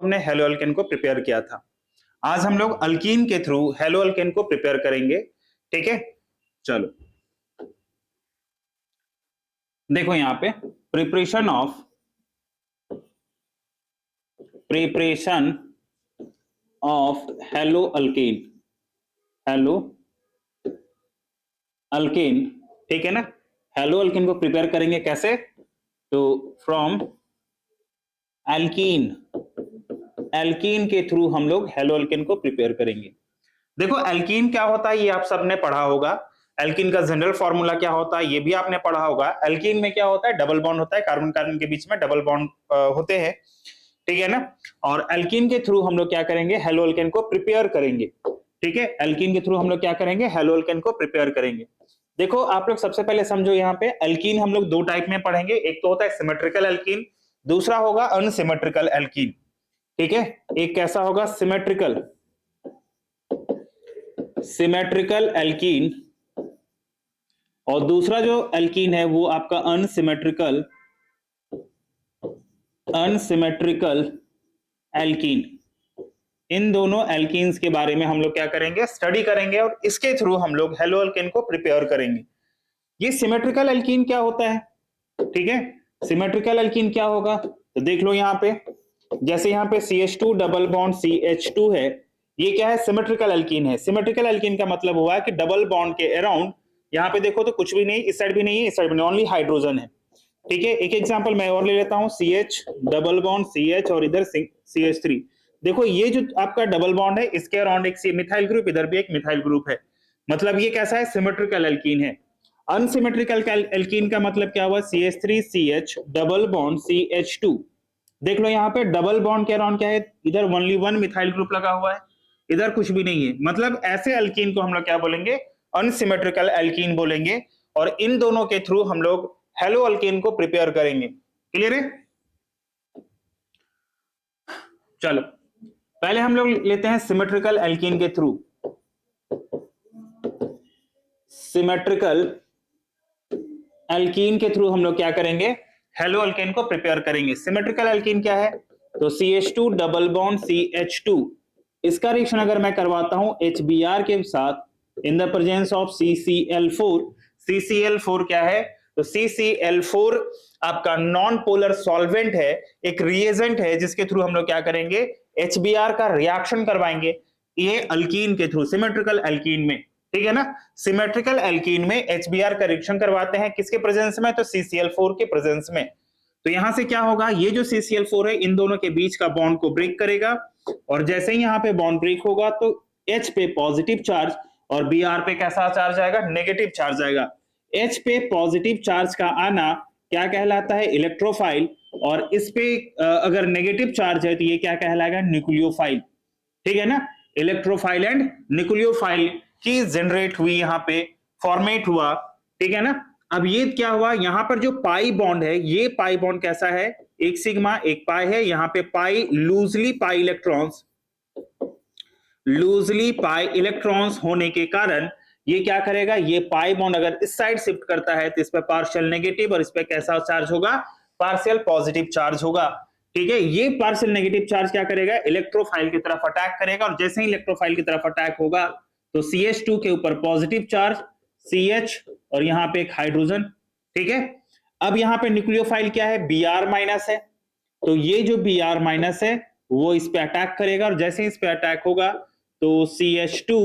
हमने hello alkane को prepare किया था। आज हम लोग अल्कीन के थ्रू हेलो अल्केन को प्रिपेयर करेंगे। ठीक है, चलो देखो यहां पे preparation of hello alkane, hello alkane, ठीक है ना। हेलो अल्केन को प्रिपेयर करेंगे कैसे, तो फ्रॉम एल्कीन, एल्कीन के थ्रू हम लोग हेलो अल्केन को प्रिपेयर करेंगे। देखो एल्कीन क्या होता है ये आप सबने पढ़ा होगा, एल्कीन का जनरल फॉर्मूला क्या होता है ये भी आपने पढ़ा होगा। एल्कीन में क्या होता है, डबल बॉन्ड होता है, कार्बन कार्बन के बीच में डबल बॉन्ड होते हैं, ठीक है ना। और एल्कीन के थ्रू हम लोग क्या करेंगे, हेलो अल्केन को प्रिपेयर करेंगे। ठीक है, एल्कीन के थ्रू हम लोग क्या करेंगे, हेलो अल्केन को प्रिपेयर करेंगे। देखो आप लोग सबसे पहले समझो, यहाँ पे एल्कीन हम लोग दो टाइप में पढ़ेंगे, एक तो होता है सिमेट्रिकल एल्कीन, दूसरा होगा अनसिमेट्रिकल एल्कीन। ठीक है, एक कैसा होगा, सिमेट्रिकल, सिमेट्रिकल एल्कीन, और दूसरा जो एल्कीन है वो आपका अनसिमेट्रिकल, अनसिमेट्रिकल एल्कीन। इन दोनों एल्कीन्स के बारे में हम लोग क्या करेंगे, स्टडी करेंगे, और इसके थ्रू हम लोग हेलो अल्केन को प्रिपेयर करेंगे। ये सिमेट्रिकल एल्कीन क्या होता है, ठीक है, सिमेट्रिकल एल्कीन क्या होगा, तो देख लो यहाँ पे, जैसे यहाँ पे CH2 डबल बॉन्ड CH2 है, ये क्या है, सिमेट्रिकल एल्कीन है। सिमेट्रिकल एल्कीन का मतलब हुआ है कि डबल बॉन्ड के अराउंड, यहाँ पे देखो तो कुछ भी नहीं, इस साइड भी नहीं है, इस साइड भी नहीं, ओनली हाइड्रोजन है। ठीक है, एक एग्जांपल मैं और ले लेता हूं, CH डबल बॉन्ड CH और इधर CH3। देखो ये जो आपका डबल बॉन्ड है, इसके अराउंड एक मिथाइल ग्रुप, इधर भी एक मिथाइल ग्रुप है, मतलब ये कैसा है, सिमेट्रिकल एल्कीन है। अनसिमेट्रिकल एल्कीन का मतलब क्या हुआ, CH3CH डबल बॉन्ड CH2। देख लो यहाँ पे डबल बॉन्ड के अराउंड क्या है, इधर ओनली वन मिथाइल ग्रुप लगा हुआ है, इधर कुछ भी नहीं है, मतलब ऐसे एल्कीन को हम लोग क्या बोलेंगे, अनसिमेट्रिकल एल्कीन बोलेंगे। और इन दोनों के थ्रू हम लोग हेलो अल्केन को प्रिपेयर करेंगे। क्लियर है, चलो पहले हम लोग लेते हैं सिमेट्रिकल एल्कीन के थ्रू, सिमेट्रिकल एल्कीन के थ्रू हम लोग क्या करेंगे, हेलो अल्केन को प्रिपेयर करेंगे। सिमेट्रिकल एल्कीन क्या है, तो CH2 डबल बॉन्ड CH2, इसका रिएक्शन अगर मैं करवाता हूं HBr के साथ in the presence of CCl4, CCl4 क्या है, तो CCl4 आपका नॉन पोलर सॉल्वेंट है, एक रिएजेंट है जिसके थ्रू हम लोग क्या करेंगे, HBr का रिएक्शन करवाएंगे, ये अल्कीन के थ्रू, सिमेट्रिकल एल्कीन में। ठीक है ना, सिमेट्रिकल एल्कीन में HBr का रिएक्शन करवाते हैं, किसके प्रेजेंस में, तो CCl4 के प्रेजेंस में। तो यहां से क्या होगा, ये जो CCl4 है इन दोनों के बीच का बॉन्ड को ब्रेक करेगा, और जैसे ही यहाँ पे बॉन्ड ब्रेक होगा तो H पे पॉजिटिव चार्ज और Br पे कैसा चार्ज आएगा, नेगेटिव चार्ज आएगा। H पे पॉजिटिव चार्ज का आना क्या कहलाता है, इलेक्ट्रोफाइल, और इस पे अगर नेगेटिव चार्ज है तो ये क्या कहलाएगा, न्यूक्लियोफाइल। ठीक है ना, इलेक्ट्रोफाइल एंड न्यूक्लियोफाइल की जनरेट हुई, यहाँ पे फॉर्मेट हुआ। ठीक है ना, अब ये क्या हुआ, यहाँ पर जो पाई बॉन्ड है, ये पाई बॉन्ड कैसा है, एक सिग्मा एक पाई है, यहाँ पे pi loosely pi electrons, loosely pi electrons होने के कारण ये क्या करेगा, ये पाई बॉन्ड अगर इस साइड शिफ्ट करता है तो इस पे पार्शियल नेगेटिव और इस पे कैसा चार्ज होगा, पार्शियल पॉजिटिव चार्ज होगा। ठीक है, ये पार्शियल नेगेटिव चार्ज क्या करेगा, इलेक्ट्रोफाइल की तरफ अटैक करेगा, और जैसे ही इलेक्ट्रोफाइल की तरफ अटैक होगा तो CH2 के ऊपर पॉजिटिव चार्ज CH और यहाँ पे एक हाइड्रोजन। ठीक है, अब यहाँ पे न्यूक्लियोफाइल क्या है, Br माइनस है, तो ये जो Br माइनस है वो इस पे अटैक करेगा, और जैसे इस पे अटैक होगा तो CH2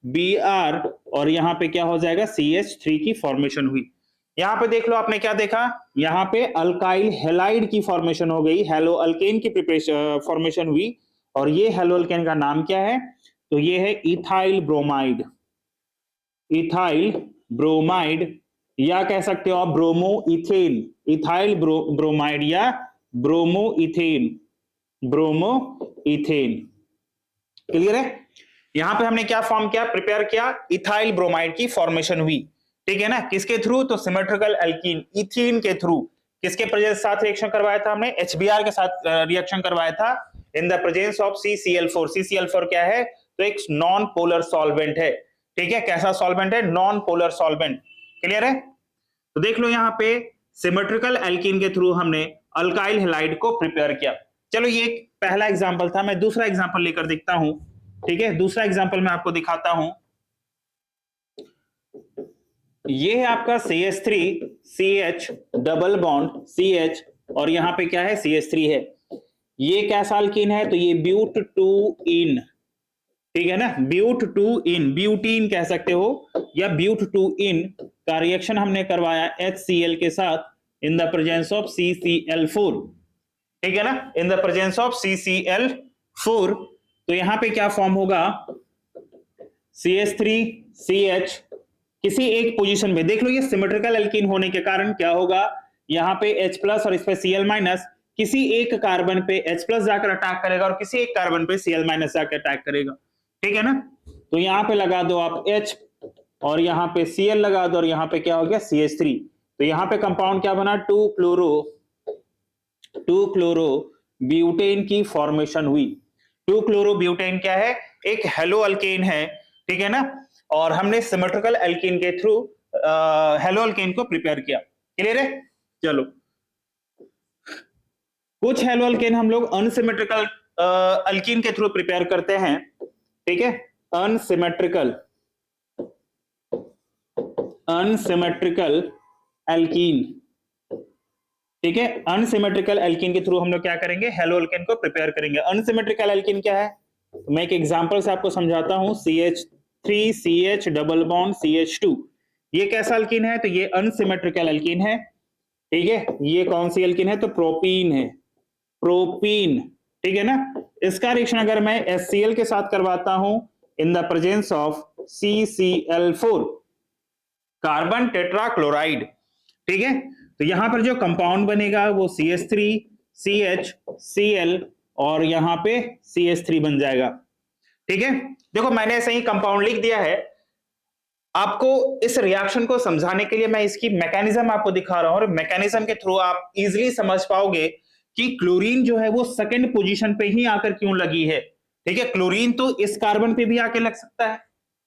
Br और यहाँ पे क्या हो जाएगा, CH3 की फॉर्मेशन हुई। यहाँ पे देख लो आपने क्या देखा, यहाँ पे अल्काइल हेलाइड की फॉर्मेशन हो गई, हेलो अल्केन की प्रिपरेशन फॉर्मेशन हुई, और ये हेलो अल्केन का नाम क्या है, तो ये है इथाइल ब्रोमाइड, इथाइल ब्रोमाइड, या कह सकते हो आप ब्रोमो इथेन, इथाइल ब्रोमाइड या bromo ethane, bromo ethane. Clear है, यहां पे हमने क्या फॉर्म किया, प्रिपेयर किया, इथाइल ब्रोमाइड की फॉर्मेशन हुई। ठीक है ना, किसके थ्रू, तो सिमेट्रिकल एल्कीन इथीन के थ्रू, किसके प्रेजेंस साथ रिएक्शन करवाया था हमने, HBr के साथ रिएक्शन करवाया था in the presence of CCl4। CCl4 क्या है, तो एक नॉन पोलर सॉल्वेंट है। ठीक है, कैसा सॉल्वेंट है, नॉन पोलर सॉल्वेंट। क्लियर है, तो देख लो यहाँ पे सिमेट्रिकल एल्कीन के थ्रू हमने अल्काइल हैलाइड को प्रिपेयर किया। चलो ये पहला एग्जांपल था, मैं दूसरा एग्जांपल लेकर देखता हूं। ठीक है, दूसरा एग्जांपल मैं आपको दिखाता हूं। ये है आपका CH3 CH double bond CH और यहां पे क्या है CH3 है। ये क्या अल्कीन है, तो ये ब्यूट टू इन, ठीक है ना, ब्यूट टू इन, ब्यूटीन कह सकते हो या ब्यूट टू इन का रिएक्शन हमने करवाया HCl के साथ in the presence of CCl4, ठीक है ना, in the presence of CCl4। तो यहां पे क्या फॉर्म होगा, CH3CH किसी एक पोजीशन में, देख लो ये सिमेट्रिकल एल्कीन होने के कारण क्या होगा, यहाँ पे H प्लस और इस पे Cl माइनस किसी एक कार्बन पे H प्लस जाकर अटैक करेगा और किसी एक कार्बन पे Cl माइनस जाकर अटैक करेगा, ठीक है ना। तो यहाँ पे लगा दो आप H और यहाँ पे Cl लगा दो और यहाँ पे क्या हो गया CH3। तो यहाँ पे कंपाउंड क्या बना, 2 क्लोरो ब्यूटेन की फॉर्मेशन हुई। 2 क्लोरो ब्यूटेन क्या है, एक हेलो अल्केन है, ठीक है ना, और हमने सिमेट्रिकल एल्कीन के थ्रू हेलो अल्केन को प्रिपेयर किया। क्लियर है, चलो कुछ हेलो अल्केन हम लोग अनसिमेट्रिकल अल्कीन के थ्रू प्रिपेयर करते हैं, ठीक है, अनसिमेट्रिकल एल्कीन, ठीक है, अनसिमेट्रिकल एल्कीन के थ्रू हम लोग क्या करेंगे, हेलो अल्केन को प्रिपेयर करेंगे। अनसिमेट्रिकल एल्कीन क्या है, तो मैं एक एग्जांपल से आपको समझाता हूं। CH3 CH double bond CH2, ये कैसा एल्कीन है, तो ये अनसिमेट्रिकल एल्कीन है, ठीक है। ये कौन सी एल्कीन है, तो प्रोपीन है, प्रोपीन, ठीक है ना। इसका रिएक्शन अगर मैं HCl के साथ करवाता हूं in the presence of CCl4, carbon tetrachloride, ठीक है, तो यहां पर जो कंपाउंड बनेगा वो CH3 CH Cl और यहां पे CH3 बन जाएगा, ठीक है। देखो मैंने ऐसे ही कंपाउंड लिख दिया है, आपको इस रिएक्शन को समझाने के लिए मैं इसकी मैकेनिज्म आपको दिखा रहा हूं और मैकेनिज्म के थ्रू आप इजीली समझ पाओगे कि क्लोरीन जो है वो सेकंड पोजीशन पे ही आकर क्यों लगी है, ठीक है। क्लोरीन तो इस कार्बन पे भी आके लग सकता है,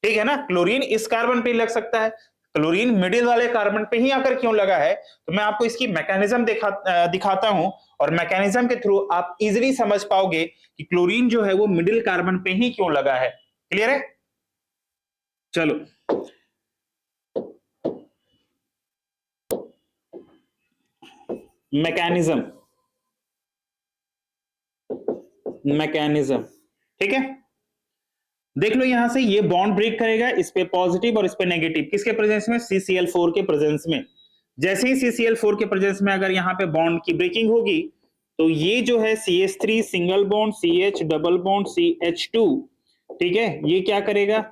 ठीक है ना, क्लोरीन इस कार्बन पे लग सकता है, क्लोरीन मिडिल वाले कार्बन पे ही आकर क्यों लगा है, तो मैं आपको इसकी मैकेनिज्म दिखाता हूं और मैकेनिज्म के थ्रू आप इजीली समझ पाओगे कि क्लोरीन जो है वो मिडिल कार्बन पे ही क्यों लगा है। क्लियर है, चलो मैकेनिज्म, ठीक है। देख लो यहां से ये बॉन्ड ब्रेक करेगा, इस पे पॉजिटिव और इस पे नेगेटिव, किसके प्रेजेंस में, CCl4 के प्रेजेंस में। जैसे ही CCl4 के प्रेजेंस में अगर यहाँ पे बॉन्ड की ब्रेकिंग होगी तो ये जो है CH3 single bond CH double bond CH2, ठीक है, ये क्या करेगा,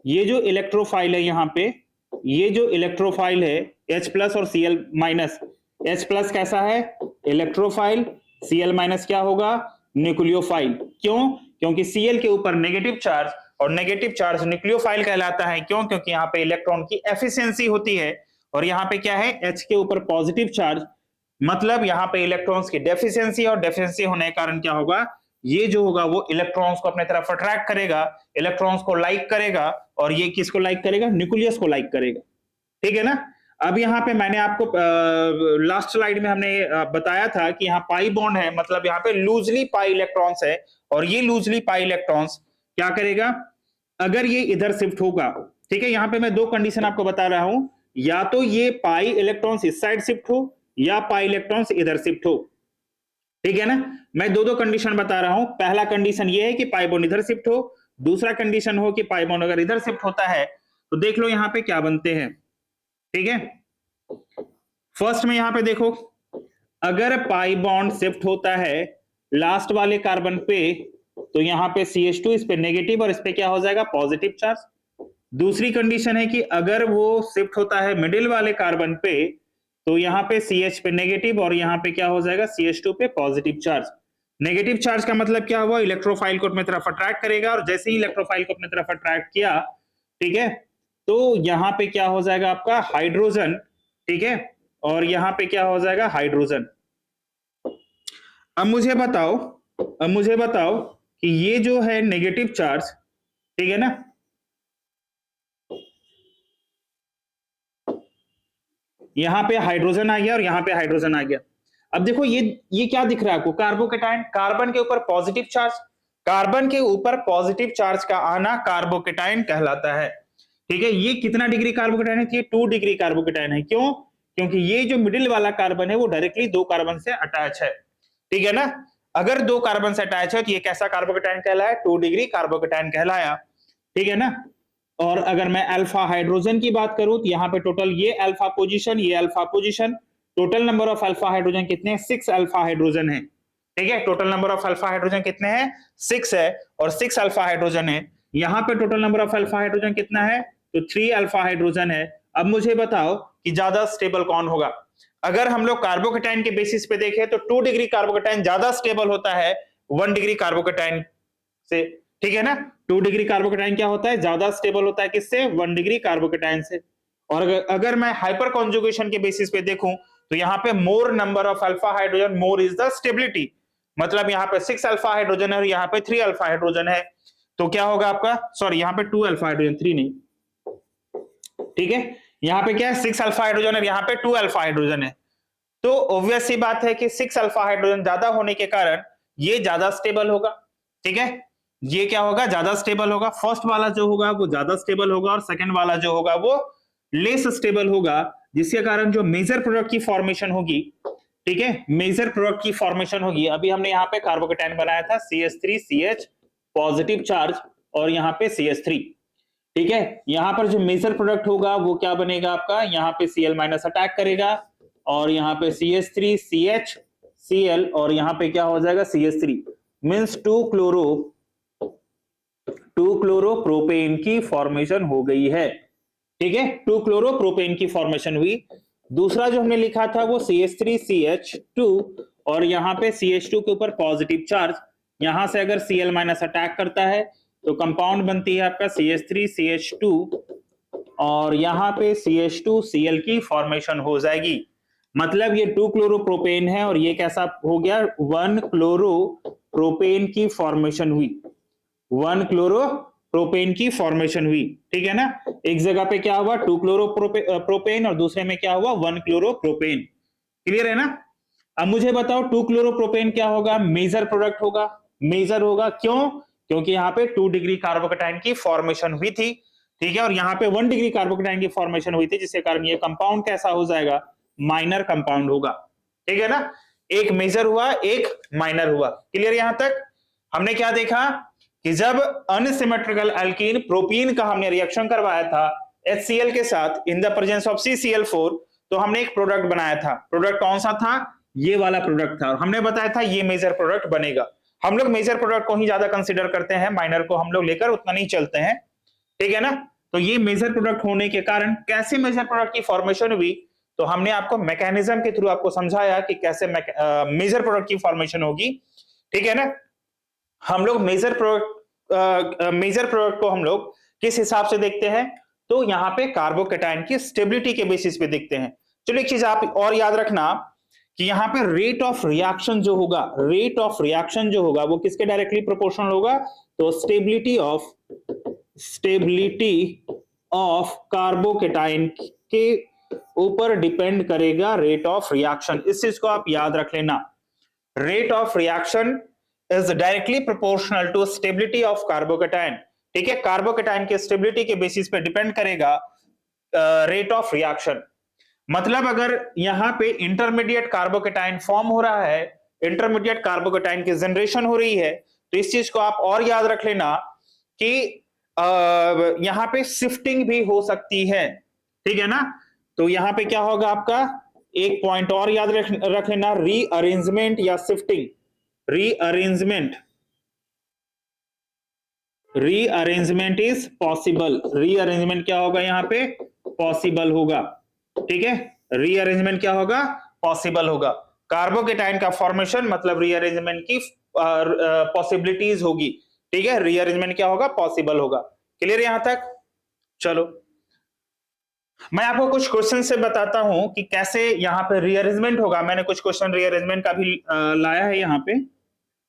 ये जो इलेक्ट्रोफाइल है यहाँ पे, ये जो इलेक्ट्रोफाइल है H प्लस और Cl माइनस, H प्लस कैसा है इलेक्ट्रोफाइल, Cl माइनस क्या होगा न्यूक्लियोफाइल। क्यों, क्योंकि Cl के ऊपर नेगेटिव चार्ज और नेगेटिव चार्ज न्यूक्लियोफाइल कहलाता है। क्यों, क्योंकि यहाँ पे इलेक्ट्रॉन की एफिशिएंसी होती है और यहाँ पे क्या है H के ऊपर पॉजिटिव चार्ज, मतलब यहाँ पे इलेक्ट्रॉन्स की डेफिशिएंसी और डेफिशिएंसी होने के कारण क्या होगा, ये जो होगा वो इलेक्ट्रॉन्स को अपने तरफ अट्रैक्ट करेगा, इलेक्ट्रॉन्स को लाइक करेगा और ये किसको लाइक करेगा, न्यूक्लियस को लाइक करेगा, ठीक है ना। अब यहाँ पे मैंने आपको लास्ट स्लाइड में हमने बताया था कि यहाँ पाई बॉन्ड है, मतलब यहाँ पे लूजली पाई इलेक्ट्रॉन्स है और ये लूजली पाई इलेक्ट्रॉन्स क्या करेगा, अगर ये इधर शिफ्ट होगा, ठीक है, यहाँ पे मैं दो कंडीशन आपको बता रहा हूं, या तो ये पाई इलेक्ट्रॉन्स इस साइड शिफ्ट हो या पाई इलेक्ट्रॉन्स इधर शिफ्ट हो, ठीक है ना। मैं दो दो कंडीशन बता रहा हूं, पहला कंडीशन ये है कि पाई बॉन्ड इधर शिफ्ट हो, दूसरा कंडीशन हो कि पाई बॉन्ड अगर इधर शिफ्ट होता है तो देख लो यहाँ पे क्या बनते हैं, ठीक है। फर्स्ट में यहां पे देखो, अगर पाई बॉन्ड शिफ्ट होता है लास्ट वाले कार्बन पे तो यहां पे CH2 इस पे नेगेटिव और इस पे क्या हो जाएगा पॉजिटिव चार्ज। दूसरी कंडीशन है कि अगर वो शिफ्ट होता है मिडिल वाले कार्बन पे तो यहां पे CH पे नेगेटिव और यहां पे क्या हो जाएगा CH2 पे पॉजिटिव चार्ज। नेगेटिव चार्ज का मतलब क्या हुआ, इलेक्ट्रोफाइल को अपनी तरफ अट्रैक्ट करेगा और जैसे ही इलेक्ट्रोफाइल को अपनी तरफ अट्रैक्ट किया, ठीक है, तो यहां पे क्या हो जाएगा आपका हाइड्रोजन, ठीक है, और यहां पे क्या हो जाएगा हाइड्रोजन। अब मुझे बताओ कि ये जो है नेगेटिव चार्ज, ठीक है ना, यहां पे हाइड्रोजन आ गया और यहां पे हाइड्रोजन आ गया। अब देखो ये क्या दिख रहा है आपको, कार्बोकेटायन, कार्बन के ऊपर पॉजिटिव चार्ज, कार्बन के ऊपर पॉजिटिव चार्ज का आना कार्बोकेटायन कहलाता है। ठीक है, ये कितना डिग्री कार्बोकेटायन है, ये 2 डिग्री कार्बोकेटायन है। क्यों? क्योंकि ये जो मिडिल वाला कार्बन है वो डायरेक्टली 2 कार्बन से अटैच है। ठीक है ना, अगर 2 कार्बन से अटैच है तो ये कैसा कार्बोकेटायन कहलाया, 2 डिग्री कार्बोकेटायन कहलाया। ठीक है ना, और अगर मैं अल्फा हाइड्रोजन की बात करूं तो यहाँ पे टोटल ये अल्फा पोजीशन, ये alpha position, total number of alpha hydrogen कितने हैं, 6 अल्फा हाइड्रोजन है। ठीक है, total number of alpha hydrogen कितने हैं, 6 है, और 6 अल्फा हाइड्रोजन है। यहाँ पे total number of alpha hydrogen कितना है, तो 3 अल्फा हाइड्रोजन है। अब मुझे बताओ कि ज्यादा स्टेबल कौन होगा। अगर हम लोग कार्बोकेटाइन के बेसिस पे देखें तो 2 डिग्री कार्बोकेटाइन ज्यादा स्टेबल होता है 1 डिग्री कार्बोकेटाइन से। ठीक है ना, 2 डिग्री कार्बोकेटाइन क्या होता है, ज्यादा स्टेबल होता है किससे, 1 डिग्री कार्बोकेटाइन से। और अगर मैं हाइपर कॉन्जुगेशन के बेसिस पे देखूं तो यहाँ पे मोर number of alpha hydrogen more is the stability, मतलब यहाँ पे 6 अल्फा हाइड्रोजन है और यहाँ पे 3 अल्फा हाइड्रोजन है, तो क्या होगा आपका, सॉरी यहाँ पे 2 अल्फा हाइड्रोजन, 3 नहीं। ठीक है, यहाँ पे क्या है, 6 अल्फा हाइड्रोजन है, यहाँ पे 2 अल्फा हाइड्रोजन है। तो ऑब्वियस सी बात है कि 6 अल्फा हाइड्रोजन ज्यादा होने के कारण ये ज्यादा स्टेबल होगा। ठीक है, ये क्या होगा, ज्यादा स्टेबल होगा। फर्स्ट वाला जो होगा वो ज्यादा स्टेबल होगा और सेकंड वाला जो होगा वो लेस स्टेबल होगा, जिसके कारण जो मेजर प्रोडक्ट की फॉर्मेशन होगी, ठीक है, मेजर प्रोडक्ट की फॉर्मेशन होगी। अभी हमने यहाँ पे कार्बोकेटाइन बनाया था CH3CH पॉजिटिव चार्ज और यहाँ पे CH3। ठीक है, यहां पर जो मेजर प्रोडक्ट होगा वो क्या बनेगा आपका, यहाँ पे Cl माइनस अटैक करेगा और यहाँ पे CH3 CH Cl और यहाँ पे क्या हो जाएगा CH3 मींस 2 क्लोरोप्रोपेन की फॉर्मेशन हो गई है। ठीक है, 2 क्लोरोप्रोपेन की फॉर्मेशन हुई। दूसरा जो हमने लिखा था वो CH3CH2 और यहाँ पे CH2 के ऊपर पॉजिटिव चार्ज, यहां से अगर Cl माइनस अटैक करता है तो कंपाउंड बनती है आपका CH3CH2 और यहाँ पे CH2Cl की फॉर्मेशन हो जाएगी। मतलब ये 2 क्लोरोप्रोपेन है और ये कैसा हो गया, 1 क्लोरोप्रोपेन की फॉर्मेशन हुई, 1 क्लोरोप्रोपेन की फॉर्मेशन हुई। ठीक है ना, एक जगह पे क्या हुआ 2 क्लोरोप्रोपेन और दूसरे में क्या हुआ 1 क्लोरोप्रोपेन। क्लियर है ना। अब मुझे बताओ 2 क्लोरोप्रोपेन क्या होगा, मेजर प्रोडक्ट होगा, मेजर होगा। क्यों? क्योंकि यहाँ पे 2 डिग्री कार्बोकेटाइन की फॉर्मेशन हुई थी। ठीक है, और यहाँ पे 1 डिग्री कार्बोकेटाइन की फॉर्मेशन हुई थी, जिसके कारण ये कंपाउंड कैसा हो जाएगा, माइनर कंपाउंड होगा। ठीक है ना, एक मेजर हुआ एक माइनर हुआ। क्लियर यहां तक। हमने क्या देखा कि जब अनसिमेट्रिकल एल्कीन प्रोपीन का हमने रिएक्शन करवाया था HCl के साथ in the presence of CCl4, तो हमने एक प्रोडक्ट बनाया था। प्रोडक्ट कौन सा था, ये वाला प्रोडक्ट था। हमने बताया था ये मेजर प्रोडक्ट बनेगा। हम लोग मेजर प्रोडक्ट को ही ज्यादा कंसीडर करते हैं, माइनर को हम लोग लेकर उतना नहीं चलते हैं। ठीक है ना, तो ये मेजर प्रोडक्ट होने के कारण कैसे मेजर प्रोडक्ट की फॉर्मेशन हुई, तो हमने आपको मैकेनिज्म के थ्रू आपको समझाया कि कैसे मेजर प्रोडक्ट की फॉर्मेशन होगी। ठीक है ना, हम लोग मेजर प्रोडक्ट को हम लोग किस हिसाब से देखते हैं, तो यहाँ पे कार्बोकेटाइन की स्टेबिलिटी के बेसिस पे देखते हैं। चलो एक चीज आप और याद रखना कि यहाँ पे रेट ऑफ रिएक्शन जो होगा, रेट ऑफ रिएक्शन जो होगा वो किसके डायरेक्टली प्रोपोर्शनल होगा, तो स्टेबिलिटी ऑफ कार्बोकेटाइन के ऊपर डिपेंड करेगा रेट ऑफ रिएक्शन। इस चीज को आप याद रख लेना, rate of reaction is directly proportional to stability of carbocation. ठीक है, कार्बोकेटाइन के स्टेबिलिटी के बेसिस पे डिपेंड करेगा रेट ऑफ रिएक्शन। मतलब अगर यहाँ पे इंटरमीडिएट कार्बोकेटाइन फॉर्म हो रहा है, इंटरमीडिएट कार्बोकेटाइन की जनरेशन हो रही है, तो इस चीज को आप और याद रख लेना कि यहाँ पे शिफ्टिंग भी हो सकती है। ठीक है ना, तो यहाँ पे क्या होगा आपका, एक पॉइंट और याद रख लेना, रीअरेंजमेंट या shifting. Rearrangement is possible, rearrangement क्या होगा यहाँ पे, पॉसिबल होगा। ठीक है, रीअरेंजमेंट क्या होगा, पॉसिबल होगा। कार्बोकेटाइन का फॉर्मेशन मतलब रीअरेंजमेंट की पॉसिबिलिटीज होगी। ठीक है, रीअरेंजमेंट क्या होगा, पॉसिबल होगा। क्लियर यहां तक। चलो मैं आपको कुछ क्वेश्चन से बताता हूं कि कैसे यहां पे रीअरेंजमेंट होगा। मैंने कुछ क्वेश्चन रीअरेंजमेंट का भी लाया है यहां पे।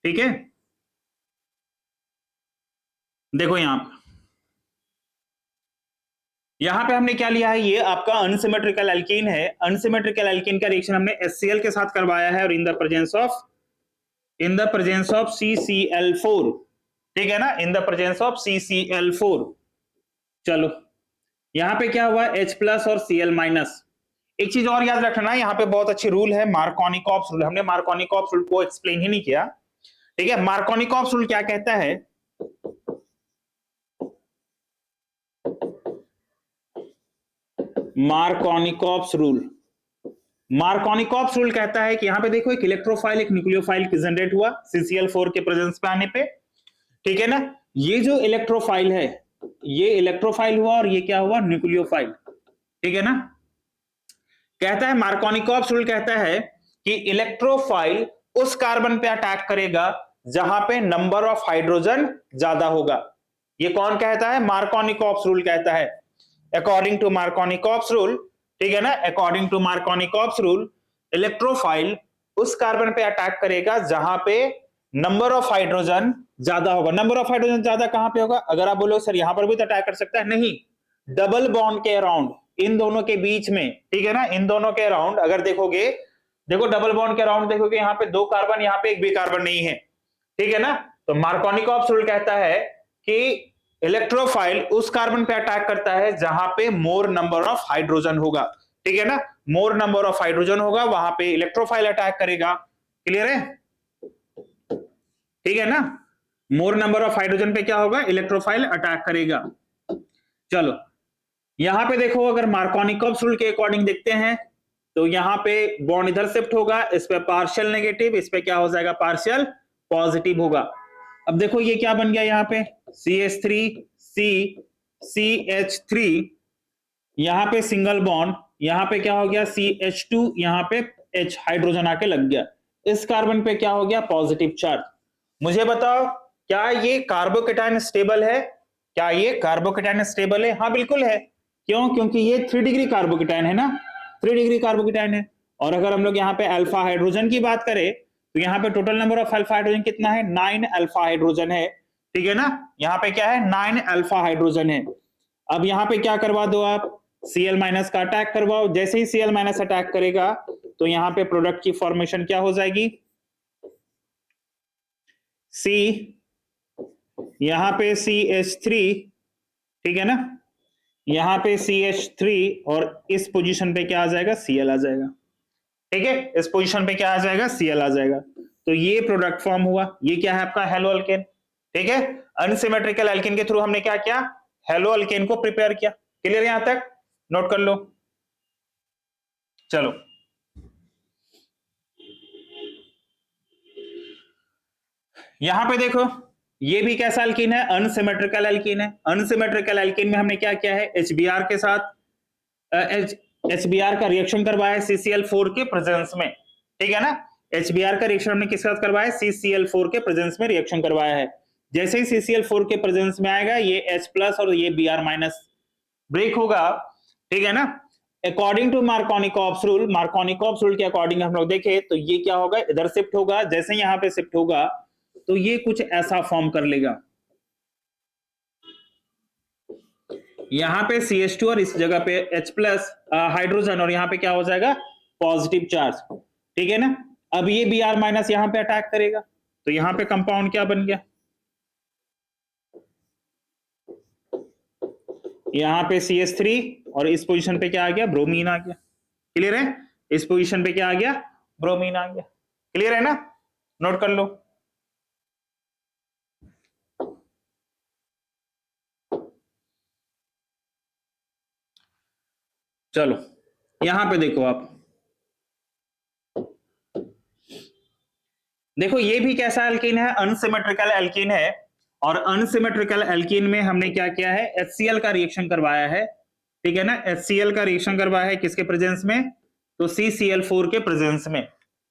ठीक है, देखो यहां पे यहां पे हमने क्या लिया है, ये आपका अनसिमेट्रिकल एल्कीन है। अनसिमेट्रिकल एल्कीन का रिएक्शन हमने HCl के साथ करवाया है और in the presence of CCl4, ठीक है ना, in the presence of CCl4। चलो यहां पे क्या हुआ, H प्लस और Cl माइनस। एक चीज और याद रखना, यहाँ पे बहुत अच्छी रूल है, मार्कोनिकॉप्स रूल। हमने मार्कोनिकॉप्स रूल को एक्सप्लेन ही नहीं किया, ठीक है। मार्कोनिकॉप्स रूल क्या कहता है, मार्कोनिकॉप्स रूल कहता है कि यहां पे देखो एक इलेक्ट्रोफाइल एक न्यूक्लियोफाइल जनरेट हुआ CCl4 के प्रेजेंस पे आने पे, ठीक है ना। ये जो इलेक्ट्रोफाइल है, ये इलेक्ट्रोफाइल हुआ और ये क्या हुआ, न्यूक्लियोफाइल, ठीक है ना। कहता है मार्कोनिकॉप्स रूल कहता है कि इलेक्ट्रोफाइल उस कार्बन पे अटैक करेगा जहां पे नंबर ऑफ हाइड्रोजन ज्यादा होगा। ये कौन कहता है, मार्कोनिकॉप्स रूल कहता है। अकॉर्डिंग टू मार्कोनिकॉप्स रूल, ठीक है ना, according to Markovnikov's rule, electrophile उस कार्बन पे अटैक करेगा जहां पे नंबर ऑफ हाइड्रोजन ज्यादा होगा। नंबर ऑफ हाइड्रोजन ज्यादा कहां पे होगा, अगर आप बोलो सर यहां पर भी तो अटैक कर सकता है, नहीं, डबल बॉन्ड के अराउंड, इन दोनों के बीच में, ठीक है ना, इन दोनों के अराउंड अगर देखोगे, देखो डबल बॉन्ड के अराउंड देखोगे, यहां पे 2 कार्बन, यहां पे एक भी कार्बन नहीं है, ठीक है ना। तो मार्कोनिकॉप्स रूल कहता है कि इलेक्ट्रोफाइल उस कार्बन पे अटैक करता है जहां पे मोर नंबर ऑफ हाइड्रोजन होगा, ठीक है ना, मोर नंबर ऑफ हाइड्रोजन होगा वहां पे इलेक्ट्रोफाइल अटैक करेगा। क्लियर है, ठीक है ना, मोर नंबर ऑफ हाइड्रोजन पे क्या होगा, इलेक्ट्रोफाइल अटैक करेगा। चलो यहां पे देखो, अगर मार्कोनिकॉप्स रूल के अकॉर्डिंग देखते हैं तो यहां पे बॉन्ड इधर शिफ्ट होगा, इस पे पार्शियल नेगेटिव, इस पे क्या हो जाएगा, पार्शियल पॉजिटिव होगा। अब देखो ये क्या बन गया, यहाँ पे CH3CCH3, यहां पे सिंगल बॉन्ड, यहां पे क्या हो गया CH2, यहां पे H हाइड्रोजन आके लग गया, इस कार्बन पे क्या हो गया, पॉजिटिव चार्ज। मुझे बताओ क्या ये कार्बोकेटायन स्टेबल है, क्या ये कार्बोकेटायन स्टेबल है, हाँ बिल्कुल है। क्यों, क्योंकि ये 3 डिग्री कार्बोकेटायन है ना, 3 डिग्री कार्बोकेटायन है। और अगर हम लोग यहाँ पे अल्फा हाइड्रोजन की बात करें तो यहाँ पे total number of alpha hydrogen कितना है, 9 अल्फा हाइड्रोजन है, ठीक है ना। यहाँ पे क्या है, 9 अल्फा हाइड्रोजन है। अब यहाँ पे क्या करवा दो आप, Cl माइनस का अटैक करवाओ, जैसे ही Cl माइनस अटैक करेगा तो यहाँ पे प्रोडक्ट की फॉर्मेशन क्या हो जाएगी, C, यहाँ पे CH3, ठीक है ना, यहां पे CH3 और इस पोजीशन पे क्या आ जाएगा, Cl आ जाएगा, ठीक है, इस पोजीशन पे क्या आ जाएगा, Cl आ जाएगा। तो ये प्रोडक्ट फॉर्म हुआ, ये क्या है आपका हेलो अल्केन, ठीक है। अनसिमेट्रिकल एल्केन के थ्रू हमने क्या किया, हेलो अल्केन को प्रिपेयर किया। क्लियर, यहां तक नोट कर लो। चलो यहां पे देखो, ये भी कैसा एल्कीन है, अनसिमेट्रिकल एल्कीन है। अनसिमेट्रिकल एल्कीन में हमने क्या किया है, HBr के साथ HBr का रिएक्शन करवाया है CCl4 के प्रेजेंस में, ठीक है ना। HBr का रिएक्शन हमने किसके साथ करवाया है, CCl4 के प्रेजेंस में रिएक्शन करवाया है। जैसे ही CCl4 के प्रेजेंस में आएगा, ये H प्लस और ये Br माइनस ब्रेक होगा, ठीक है ना। अकॉर्डिंग टू मार्कोनिकॉप्स रूल के अकॉर्डिंग हम लोग देखें तो ये क्या होगा, इधर शिफ्ट होगा, जैसे यहाँ पे शिफ्ट होगा तो ये कुछ ऐसा फॉर्म कर लेगा, यहां पे CH2 और इस जगह पे H प्लस हाइड्रोजन और यहां पे क्या हो जाएगा, पॉजिटिव चार्ज, ठीक है ना। अब ये Br माइनस यहां पे अटैक करेगा तो यहां पे कंपाउंड क्या बन गया, यहां पे CH3 और इस पोजीशन पे क्या आ गया, ब्रोमीन आ गया। क्लियर है, इस पोजीशन पे क्या आ गया, ब्रोमीन आ गया। क्लियर है ना, नोट कर लो। चलो यहां पे देखो आप, देखो ये भी कैसा एल्कीन है, अनसिमेट्रिकल एल्कीन है। और अनसिमेट्रिकल एल्कीन में हमने क्या किया है, HCl का रिएक्शन करवाया है, ठीक है ना। HCl का रिएक्शन करवाया है किसके प्रेजेंस में, तो CCl4 के प्रेजेंस में,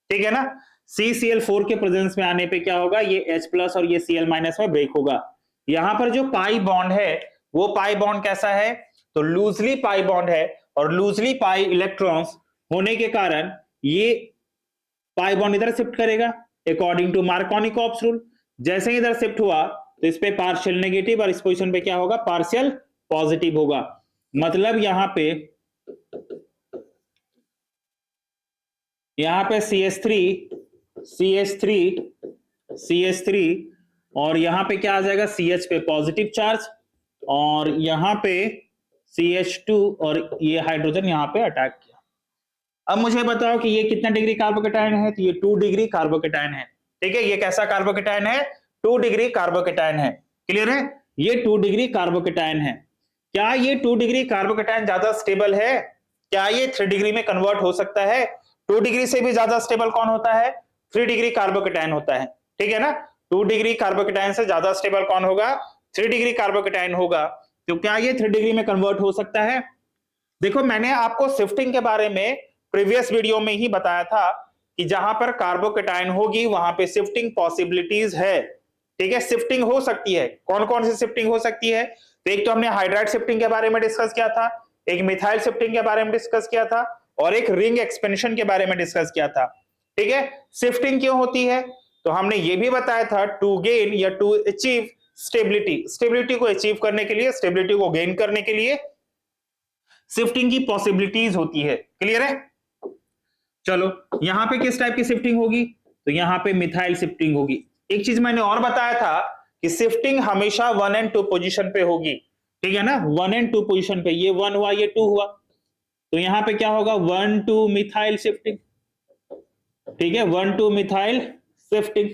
ठीक है ना। CCl4 के प्रेजेंस में आने पे क्या होगा, ये H प्लस और ये Cl माइनस में ब्रेक होगा। यहां पर जो पाई बॉन्ड है वो पाई बॉन्ड कैसा है, तो लूजली पाई बॉन्ड है, और लूजली पाई इलेक्ट्रॉन्स होने के कारण ये पाई बॉन्ड इधर शिफ्ट करेगा अकॉर्डिंग टू मार्कोनिकॉप्स रूल। जैसे ही इधर शिफ्ट हुआ तो इस पे पार्शियल नेगेटिव और इस पोजीशन पे क्या होगा, पार्शियल पॉजिटिव होगा। मतलब यहाँ पे CH3 और यहाँ पे क्या आ जाएगा, CH पे पॉजिटिव चार्ज और यहाँ पे CH2 और ये हाइड्रोजन यहाँ पे अटैक किया। अब मुझे बताओ कि ये कितना डिग्री कार्बोकेटायन है, तो ये 2 डिग्री कार्बोकेटायन है। ठीक है, ये कैसा कार्बोकेटायन है, 2 डिग्री कार्बोकेटायन है। क्लियर है, ये 2 डिग्री कार्बोकेटायन है। क्या ये 2 डिग्री कार्बोकेटायन ज्यादा स्टेबल है? क्या ये 3 डिग्री में कन्वर्ट हो सकता है? 2 डिग्री से भी ज्यादा स्टेबल कौन होता है? 3 डिग्री कार्बोकेटायन होता है। ठीक है ना, 2 डिग्री कार्बोकेटायन से ज्यादा स्टेबल कौन होगा? 3 डिग्री कार्बोकेटायन होगा। तो क्या ये 3 डिग्री में कन्वर्ट हो सकता है? देखो, मैंने आपको शिफ्टिंग के बारे में प्रीवियस वीडियो में ही बताया था कि जहां पर कार्बोकेटायन होगी वहां पे शिफ्टिंग पॉसिबिलिटीज है। ठीक है, शिफ्टिंग हो सकती है। कौन कौन सी शिफ्टिंग हो सकती है? तो एक तो हमने हाइड्राइड शिफ्टिंग के बारे में डिस्कस किया था, एक मिथाइल शिफ्टिंग के बारे में डिस्कस किया था और एक रिंग एक्सपेंशन के बारे में डिस्कस किया था। ठीक है, शिफ्टिंग क्यों होती है? तो हमने ये भी बताया था टू गेन या टू अचीव स्टेबिलिटी, स्टेबिलिटी को अचीव करने के लिए, स्टेबिलिटी को गेन करने के लिए शिफ्टिंग की पॉसिबिलिटीज होती है। क्लियर है? चलो, यहां पे किस टाइप की शिफ्टिंग होगी? तो यहां पे मिथाइल शिफ्टिंग होगी। एक चीज मैंने और बताया था कि शिफ्टिंग हमेशा 1 एंड 2 पोजीशन पे होगी। ठीक है ना, 1 एंड 2 पोजीशन पे, ये 1 हुआ, ये 2 हुआ, तो यहां पे क्या होगा, 1 2 मिथाइल शिफ्टिंग। ठीक है, 1 2 methyl shifting,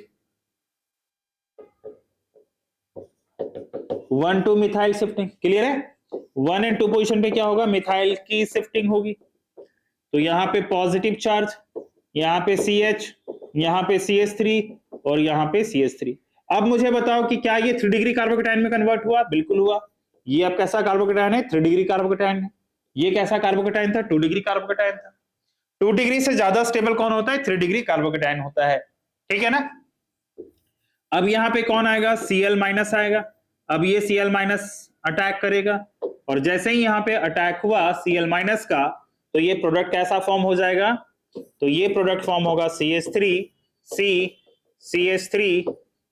1 2 methyl shifting. Clear है, 1 एंड 2 पोजीशन पे क्या होगा, मिथाइल की शिफ्टिंग होगी। तो यहाँ पे पॉजिटिव चार्ज, यहाँ पे CH, यहाँ पे CH3 और यहाँ पे CH3। अब मुझे बताओ कि क्या ये 3 डिग्री कार्बोकेटायन में कन्वर्ट हुआ? बिल्कुल हुआ। ये अब कैसा कार्बोकेटायन है? 3 डिग्री कार्बोकेटायन है। ये कैसा कार्बोकेटायन था? 2 डिग्री कार्बोकेटायन था। 2 डिग्री से ज्यादा स्टेबल कौन होता है? 3 डिग्री कार्बोकेटायन होता है। ठीक है ना। अब यहाँ पे कौन आएगा? Cl माइनस आएगा। अब ये Cl माइनस अटैक करेगा और जैसे ही यहाँ पे अटैक हुआ Cl माइनस का, तो ये प्रोडक्ट कैसा फॉर्म हो जाएगा? तो ये प्रोडक्ट फॉर्म होगा CH3, C, CH3,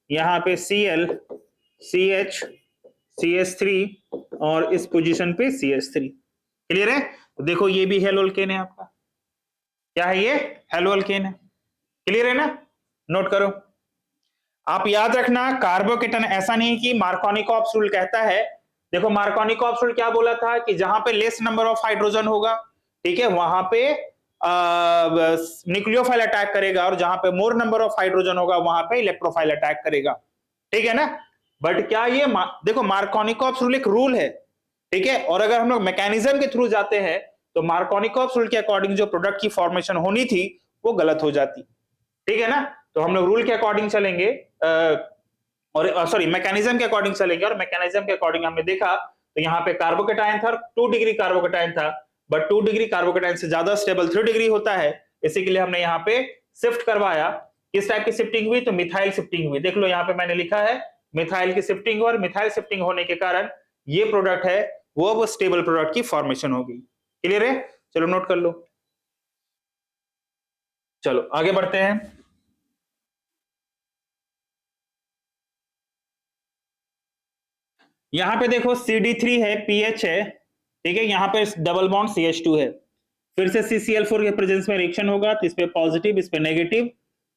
यहाँ पे Cl, CH, CH3 और इस पोजीशन पे CH3। क्लियर है? तो देखो, ये भी हेलो अल्केन है आपका। क्या है ये? हेलो अल्केन है। क्लियर है ना, नोट करो। आप याद रखना, कार्बोकेटन ऐसा नहीं कि मार्कोनिकॉप्स रूल कहता है। देखो, मार्कोनिकॉप्स रूल क्या बोला था कि जहां पे लेस नंबर ऑफ हाइड्रोजन होगा, ठीक है, वहां पे न्यूक्लियोफाइल अटैक करेगा और जहां पे मोर नंबर ऑफ हाइड्रोजन होगा वहां पे इलेक्ट्रोफाइल अटैक करेगा। ठीक है ना। बट क्या ये देखो, मार्कोनिकॉप्स रूल एक रूल है। ठीक है, और अगर हम लोग मैकेनिज्म के थ्रू जाते हैं तो मार्कोनिकॉप्स रूल के अकॉर्डिंग जो प्रोडक्ट की फॉर्मेशन होनी थी वो गलत हो जाती। ठीक है ना, तो हम लोग रूल के अकॉर्डिंग चलेंगे और सॉरी मैकेनिज्म के अकॉर्डिंग चलेंगे, और मैकेनिज्म के अकॉर्डिंग हमने देखा तो यहाँ पे कार्बोकेटायन था, 2 डिग्री कार्बोकेटायन था, बट 2 डिग्री कार्बोकेटायन से ज्यादा स्टेबल 3 डिग्री होता है। इसी के लिए हमने यहाँ पे शिफ्ट करवाया। किस टाइप की शिफ्टिंग हुई? तो मिथाइल शिफ्टिंग हुई। देख लो, यहाँ पे मैंने लिखा है मिथाइल की शिफ्टिंग, और मिथाइल शिफ्टिंग होने के कारण ये प्रोडक्ट है वो अब स्टेबल प्रोडक्ट की फॉर्मेशन होगी। क्लियर है? चलो नोट कर लो। चलो आगे बढ़ते हैं। यहां पे देखो CD3 है, पीएच है। ठीक है, यहाँ पे डबल बॉन्ड CH2 है। फिर से CCl4 के प्रेजेंस में रिएक्शन होगा, तो इस पे पॉजिटिव, इस पे नेगेटिव।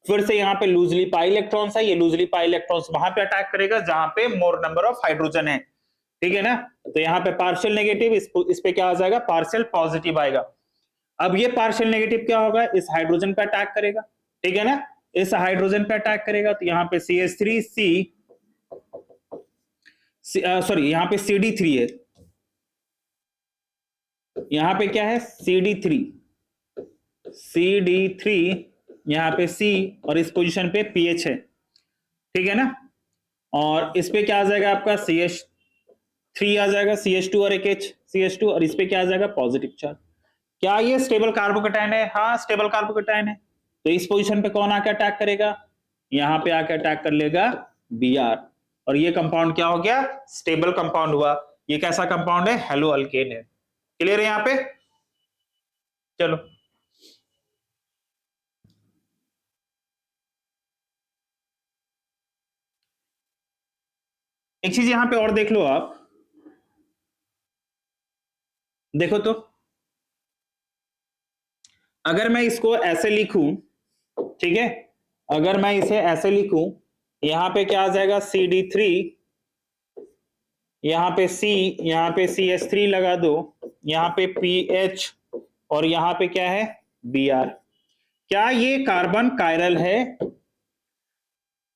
फिर से यहाँ पे लूजली पाई इलेक्ट्रॉन्स है, ये लूजली पाई इलेक्ट्रॉन्स वहां पे अटैक करेगा जहां पे मोर नंबर ऑफ हाइड्रोजन है। ठीक है ना, तो यहाँ पे पार्शियल नेगेटिव, इस पे क्या आ जाएगा? पार्शियल पॉजिटिव आएगा। अब ये पार्शियल नेगेटिव क्या होगा? इस हाइड्रोजन पे अटैक करेगा। ठीक है ना, इस हाइड्रोजन पे अटैक करेगा, तो यहाँ पे CH3C, सॉरी यहाँ पे CD3 है, यहाँ पे क्या है? CD3 यहाँ पे C और इस पोजीशन पे पीएच है। ठीक है ना, और इस पे क्या आ जाएगा आपका? CH3 आ जाएगा, CH2 और एक H, CH2, और इस पे क्या आ जाएगा? Positive charge. क्या ये स्टेबल कार्बोकेटायन है? हाँ, स्टेबल कार्बोकेटायन है। तो इस पोजीशन पे कौन आके अटैक करेगा? यहाँ पे आके अटैक कर लेगा Br, और ये कंपाउंड क्या हो गया? स्टेबल कंपाउंड हुआ। ये कैसा कंपाउंड है? हेलो अल्केन है। क्लियर है यहाँ पे? चलो, एक चीज यहाँ पे और देख लो आप, देखो तो, अगर मैं इसको ऐसे लिखूं, ठीक है, अगर मैं इसे ऐसे लिखूं, यहां पे क्या आ जाएगा CD3, यहाँ पे C, यहाँ पे CH3 लगा दो, यहाँ पे PH, और यहाँ पे क्या है Br। क्या ये कार्बन कायरल है?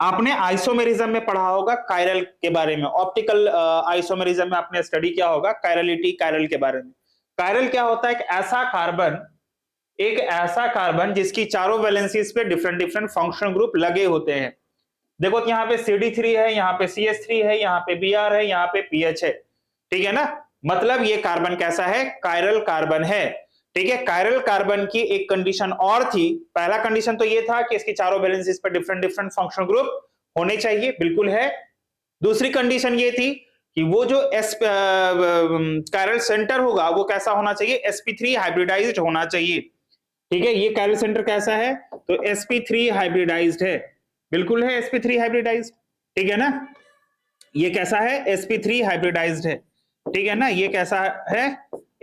आपने आइसोमेरिज्म में पढ़ा होगा कायरल के बारे में, ऑप्टिकल आइसोमेरिज्म में आपने स्टडी किया होगा कायरलिटी, कायरल के बारे में। कायरल क्या होता है? एक ऐसा कार्बन जिसकी चारों वैलेंसीज पे डिफरेंट डिफरेंट फंक्शनल ग्रुप लगे होते हैं। देखो यहाँ पे CD3 है, यहाँ पे CH3 है, यहाँ पे Br है, यहाँ पे PH है, ठीक है ना। मतलब ये कार्बन कैसा है? कायरल कार्बन है, ठीक है। कायरल कार्बन की एक कंडीशन और थी। पहला कंडीशन तो ये था कि इसकी चारों वैलेंसीज पे डिफरेंट डिफरेंट फंक्शनल ग्रुप होने चाहिए, बिल्कुल है। दूसरी कंडीशन ये थी कि वो जो कायरल सेंटर होगा वो कैसा होना चाहिए? sp3 हाइब्रिडाइज्ड होना चाहिए, ठीक है। ये कायरल सेंटर कैसा है? तो sp3 हाइब्रिडाइज्ड है, बिल्कुल है sp3 हाइब्रिडाइज्ड, ठीक है ना। ये कैसा है? sp3 हाइब्रिडाइज्ड है, ठीक है ना। ये कैसा है?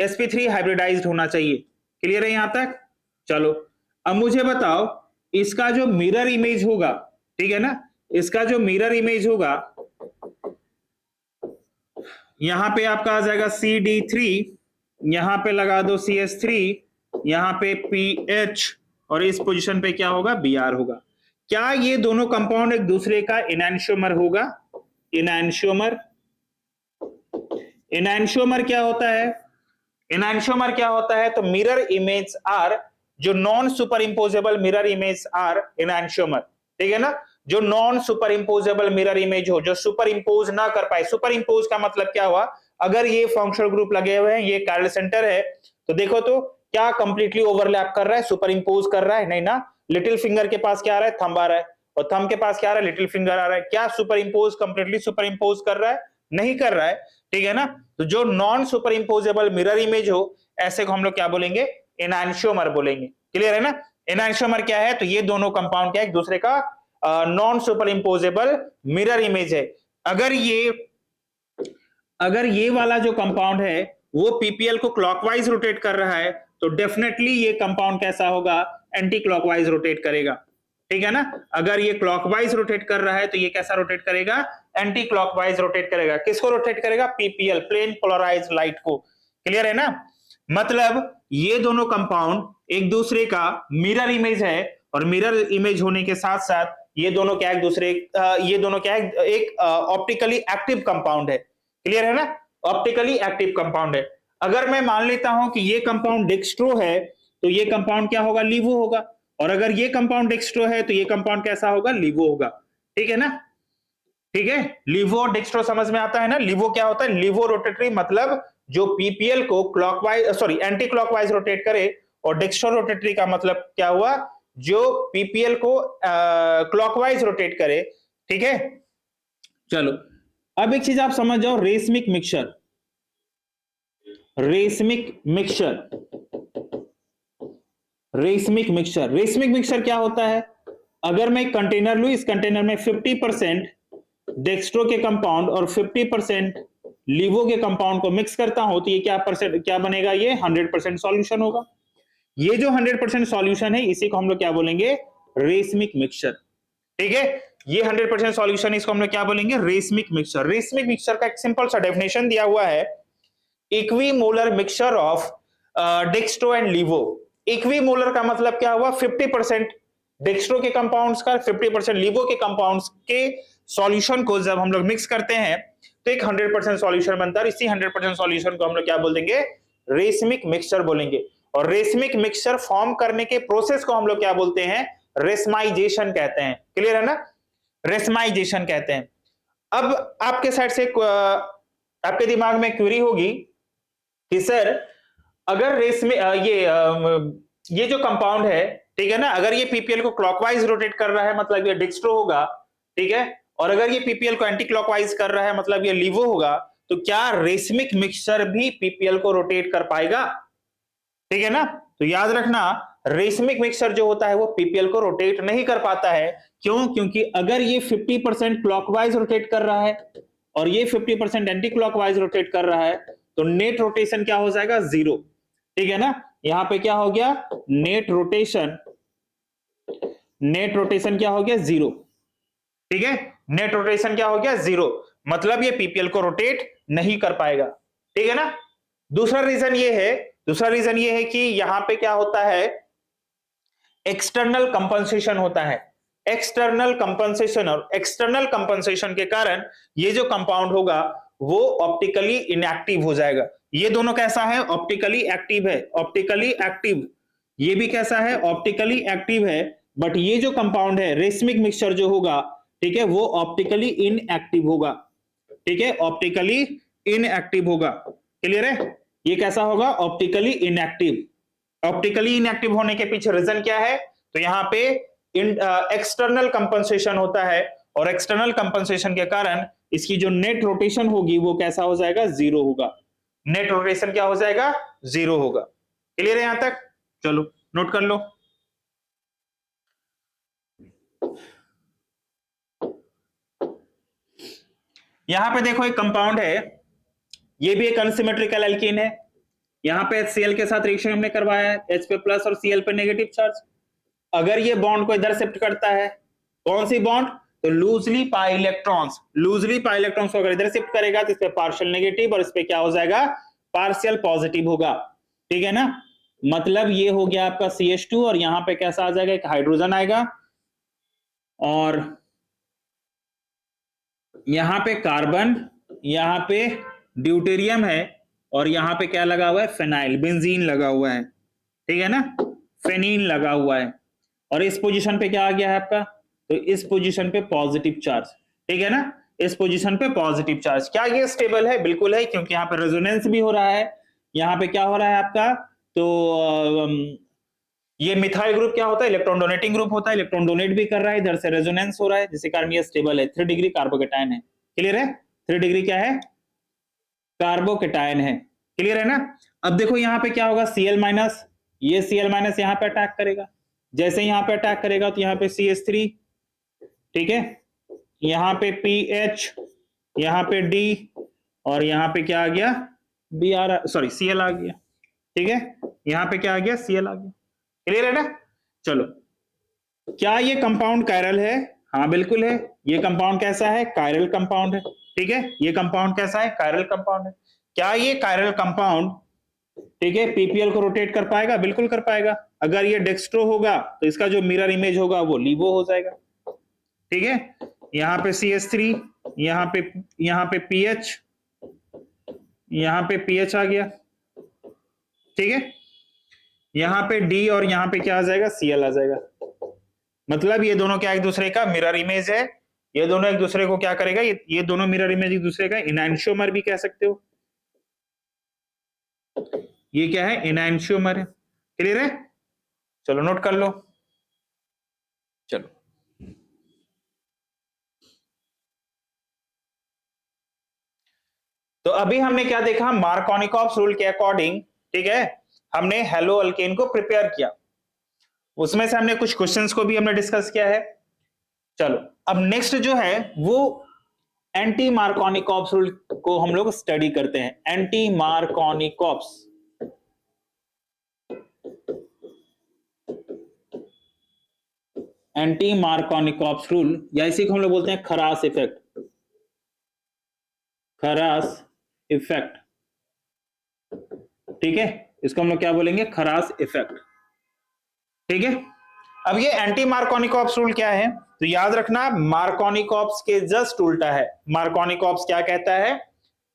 sp3 हाइब्रिडाइज्ड होना चाहिए। क्लियर है यहां तक? चलो अब मुझे बताओ, इसका जो मिरर इमेज होगा, ठीक है ना, इसका जो मिरर इमेज होगा, यहां पे आपका आ जाएगा CD3, यहां पे लगा दो CH3, यहां पे PH, और इस पोजीशन पे क्या होगा? Br होगा। क्या ये दोनों कंपाउंड एक दूसरे का इनैंशियोमर होगा? इनैंशियोमर। इनैंशियोमर क्या होता है? इनैंशियोमर क्या होता है? तो मिरर इमेज आर, जो non superimposable mirror image are enantiomer, ठीक है ना। जो non superimposable mirror image हो, जो सुपर इंपोज ना कर पाए। सुपर इंपोज का मतलब क्या हुआ? अगर ये फंक्शनल ग्रुप लगे हुए हैं, ये कायरल सेंटर है, तो देखो तो क्या कंप्लीटली ओवरलैप कर रहा है? सुपर इंपोज कर रहा है? नहीं ना। लिटिल फिंगर के पास क्या आ रहा है? थंब आ रहा है, और थंब के पास क्या आ रहा है? लिटिल फिंगर आ रहा है। क्या super impose completely super impose कर रहा है? नहीं कर रहा है, ठीक है ना। तो जो non superimposable mirror image हो, ऐसे को हम लोग क्या बोलेंगे? एनांशियोमर बोलेंगे। क्लियर है ना। एनांशियोमर क्या है? तो ये दोनों कंपाउंड क्या है? एक दूसरे का non superimposable mirror image है। अगर ये वाला जो कंपाउंड है वो पीपीएल को क्लॉकवाइज रोटेट कर रहा है, तो डेफिनेटली ये कंपाउंड कैसा होगा? एंटी क्लॉकवाइज रोटेट करेगा, ठीक है ना। अगर ये क्लॉकवाइज रोटेट कर रहा है तो ये कैसा रोटेट करेगा? एंटी क्लॉकवाइज रोटेट करेगा। किसको रोटेट करेगा? पीपीएल, प्लेन पोलराइज्ड लाइट को। क्लियर है ना। मतलब ये दोनों कंपाउंड एक दूसरे का मिरर इमेज है, और मिरर इमेज होने के साथ साथ ये दोनों क्या है? एक ऑप्टिकली एक्टिव कंपाउंड है। क्लियर है ना। ऑप्टिकली एक्टिव कंपाउंड है। अगर मैं मान लेता हूं कि ये कंपाउंड डेक्स्ट्रो है, तो ये कंपाउंड क्या होगा? लीवो होगा। और अगर ये कंपाउंड डेक्स्ट्रो है तो ये कंपाउंड कैसा होगा? लीवो होगा, ठीक है ना। ठीक है, लीवो और डेक्स्ट्रो समझ में आता है ना। लीवो क्या होता है? लीवो रोटेटरी, मतलब जो पीपीएल को एंटी क्लॉकवाइज रोटेट करे, और डेक्स्ट्रो रोटेटरी का मतलब क्या हुआ? जो पीपीएल को क्लॉकवाइज रोटेट करे, ठीक है। चलो अब एक चीज आप समझ जाओ, रेसमिक मिक्सचर। रेसमिक मिक्सचर क्या होता है? अगर मैं एक कंटेनर लूं, इस कंटेनर में 50% डेक्स्ट्रो के कंपाउंड और 50% लीवो के कंपाउंड को मिक्स करता हूं, तो ये क्या बनेगा? ये 100% सॉल्यूशन होगा। ये जो 100% सॉल्यूशन है, इसी को हम लोग क्या बोलेंगे? रेसमिक मिक्सचर, ठीक है। ये 100% सॉल्यूशन, इसको हम लोग क्या बोलेंगे? Racemic mixture. रेसमिक मिक्सचर का एक सिंपल सा डेफिनेशन दिया हुआ है, equimolar mixture of dextro and laevo. Equimolar का मतलब क्या हुआ? 50% डेक्स्ट्रो के कंपाउंड्स का, 50% लीवो के कंपाउंड्स के सॉल्यूशन को जब हम लोग मिक्स करते हैं तो एक 100% सॉल्यूशन बनता है। इसी 100% सॉल्यूशन को हम लोग क्या बोल देंगे? रेसमिक मिक्सचर बोलेंगे। और रेसमिक मिक्सचर फॉर्म करने के प्रोसेस को हम लोग क्या बोलते हैं? रेसमाइजेशन कहते हैं। क्लियर है ना। रेसमाइजेशन कहते हैं। अब आपके साइड से आपके दिमाग में क्वेरी होगी कि सर, अगर रेस में ये जो कंपाउंड है, ठीक है ना, अगर ये पीपीएल को क्लॉकवाइज रोटेट कर रहा है, मतलब ये डेक्स्ट्रो होगा, ठीक है। और अगर ये पीपीएल को एंटी क्लॉकवाइज कर रहा है, मतलब ये लीवो होगा, तो क्या रेसमिक मिक्सचर भी पीपीएल को रोटेट कर पाएगा? ठीक है ना। तो याद रखना, रेसमिक मिक्सचर जो होता है वो पीपीएल को रोटेट नहीं कर पाता है। क्यों? क्योंकि अगर ये 50% क्लॉकवाइज रोटेट कर रहा है और ये 50% एंटी क्लॉकवाइज रोटेट कर रहा है, तो नेट रोटेशन क्या हो जाएगा, 0। ठीक है ना, यहां पे क्या हो गया, नेट रोटेशन क्या हो गया, 0। ठीक है, नेट रोटेशन क्या हो गया, 0, मतलब ये पीपीएल को रोटेट नहीं कर पाएगा। ठीक है ना। दूसरा रीजन ये है कि यहां पे क्या होता है, एक्सटर्नल कंपनसेशन होता है। एक्सटर्नल कंपनसेशन, और एक्सटर्नल कंपनसेशन के कारण ये जो कंपाउंड होगा वो ऑप्टिकली इनएक्टिव हो जाएगा। ये दोनों कैसा है, ऑप्टिकली एक्टिव है, ऑप्टिकली एक्टिव। ये भी कैसा है, ऑप्टिकली एक्टिव है, बट ये जो कंपाउंड है रेसमिक मिक्सचर जो होगा, ठीक है, वो ऑप्टिकली इनएक्टिव होगा। ठीक है, ऑप्टिकली इनएक्टिव होगा। क्लियर है, ये कैसा होगा, ऑप्टिकली इनएक्टिव। ऑप्टिकली इनएक्टिव होने के पीछे रीजन क्या है, तो यहां पे एक्सटर्नल कंपनसेशन होता है, और एक्सटर्नल कंपनसेशन के कारण इसकी जो नेट रोटेशन होगी वो कैसा हो जाएगा, 0 होगा। नेट रोटेशन क्या हो जाएगा, 0 होगा। क्लियर है यहां तक, चलो नोट कर लो। यहां पे देखो एक कंपाउंड है, ये भी एक अनसिमेट्रिकल एल्कीन है। यहां पे HCl के साथ रिएक्शन हमने करवाया है, H पे प्लस और Cl पे नेगेटिव चार्ज। अगर ये बॉन्ड को इधर शिफ्ट करता है, कौन सी बॉन्ड, तो लूजली पाई इलेक्ट्रॉन्स को अगर इधर शिफ्ट करेगा तो इस पे पार्शियल नेगेटिव और इस पे क्या हो जाएगा, पार्शियल पॉजिटिव होगा। ठीक है ना, मतलब ये हो गया आपका CH2 और यहां पे कैसा आ जाएगा, एक हाइड्रोजन आएगा, और यहां पे कार्बन, यहां पे ड्यूटेरियम है, और यहां पे क्या लगा हुआ है, फेनाइल, बेंजीन लगा हुआ है। ठीक है ना, फेनीन लगा हुआ है, और इस पोजीशन पे क्या आ गया है आपका, तो इस पोजीशन पे पॉजिटिव चार्ज। ठीक है ना, इस पोजीशन पे पॉजिटिव चार्ज। क्या ये स्टेबल है, बिल्कुल है, क्योंकि यहाँ पे रेजोनेंस भी हो रहा है। यहाँ पे क्या हो रहा है आपका, तो ये मिथाइल ग्रुप क्या होता है, इलेक्ट्रॉन डोनेटिंग ग्रुप होता है, इलेक्ट्रॉन डोनेट भी कर रहा है, इधर से रेजोनेंस हो रहा है, जिसके कारण ये स्टेबल है। 3 डिग्री कार्बोकेटायन है। क्लियर है, 3 डिग्री क्या है, कार्बोकेटायन है। क्लियर है ना। अब देखो यहाँ पे क्या होगा, Cl माइनस, ये Cl माइनस यहाँ पे अटैक करेगा। जैसे यहाँ पे अटैक करेगा तो यहाँ पे CH3, ठीक है, यहाँ पे PH, यहाँ पे D, और यहाँ पे क्या आ गया, Cl आ गया। ठीक है, यहाँ पे क्या आ गया, Cl आ गया। क्लियर है ना। चलो, क्या ये कंपाउंड कायरल है, हाँ बिल्कुल है। ये कंपाउंड कैसा है, कायरल कंपाउंड है। ठीक है, ये कंपाउंड कैसा है, कायरल कंपाउंड है। क्या ये कायरल कंपाउंड, ठीक है, पीपीएल को रोटेट कर पाएगा, बिल्कुल कर पाएगा। अगर ये डेक्स्ट्रो होगा तो इसका जो मिरर इमेज होगा वो लीवो हो जाएगा। ठीक है, यहाँ पे CH3, यहाँ पे PH, यहाँ पे PH आ गया। ठीक है, यहाँ पे D और यहाँ पे क्या आ जाएगा, Cl आ जाएगा। मतलब ये दोनों क्या एक दूसरे का मिरर इमेज है। ये दोनों एक दूसरे को क्या करेगा, ये दोनों मिरर इमेज एक दूसरे का इनैंशियोमर भी कह सकते हो। ये क्या है, इनैंशियोमर है। क्लियर है, चलो नोट कर लो। चलो, तो अभी हमने क्या देखा, मार्कोनिकॉफ्स रूल के अकॉर्डिंग, ठीक है, हमने हेलो अल्केन को प्रिपेयर किया। उसमें से हमने कुछ क्वेश्चंस को भी हमने डिस्कस किया है। चलो, अब नेक्स्ट जो है वो एंटी मार्कोनिकॉफ्स रूल को हम लोग स्टडी करते हैं। Anti Markovnikov's, anti Markovnikov's rule, या इसी को हम लोग बोलते हैं खरास इफेक्ट। खरास इफेक्ट, ठीक है, इसको हम लोग क्या बोलेंगे, खरास इफेक्ट। ठीक है, अब ये एंटी मार्कोनिकॉफ्स रूल क्या है, तो याद रखना मार्कोनिकॉफ्स के जस्ट उल्टा है। मार्कोनिकॉफ्स क्या कहता है,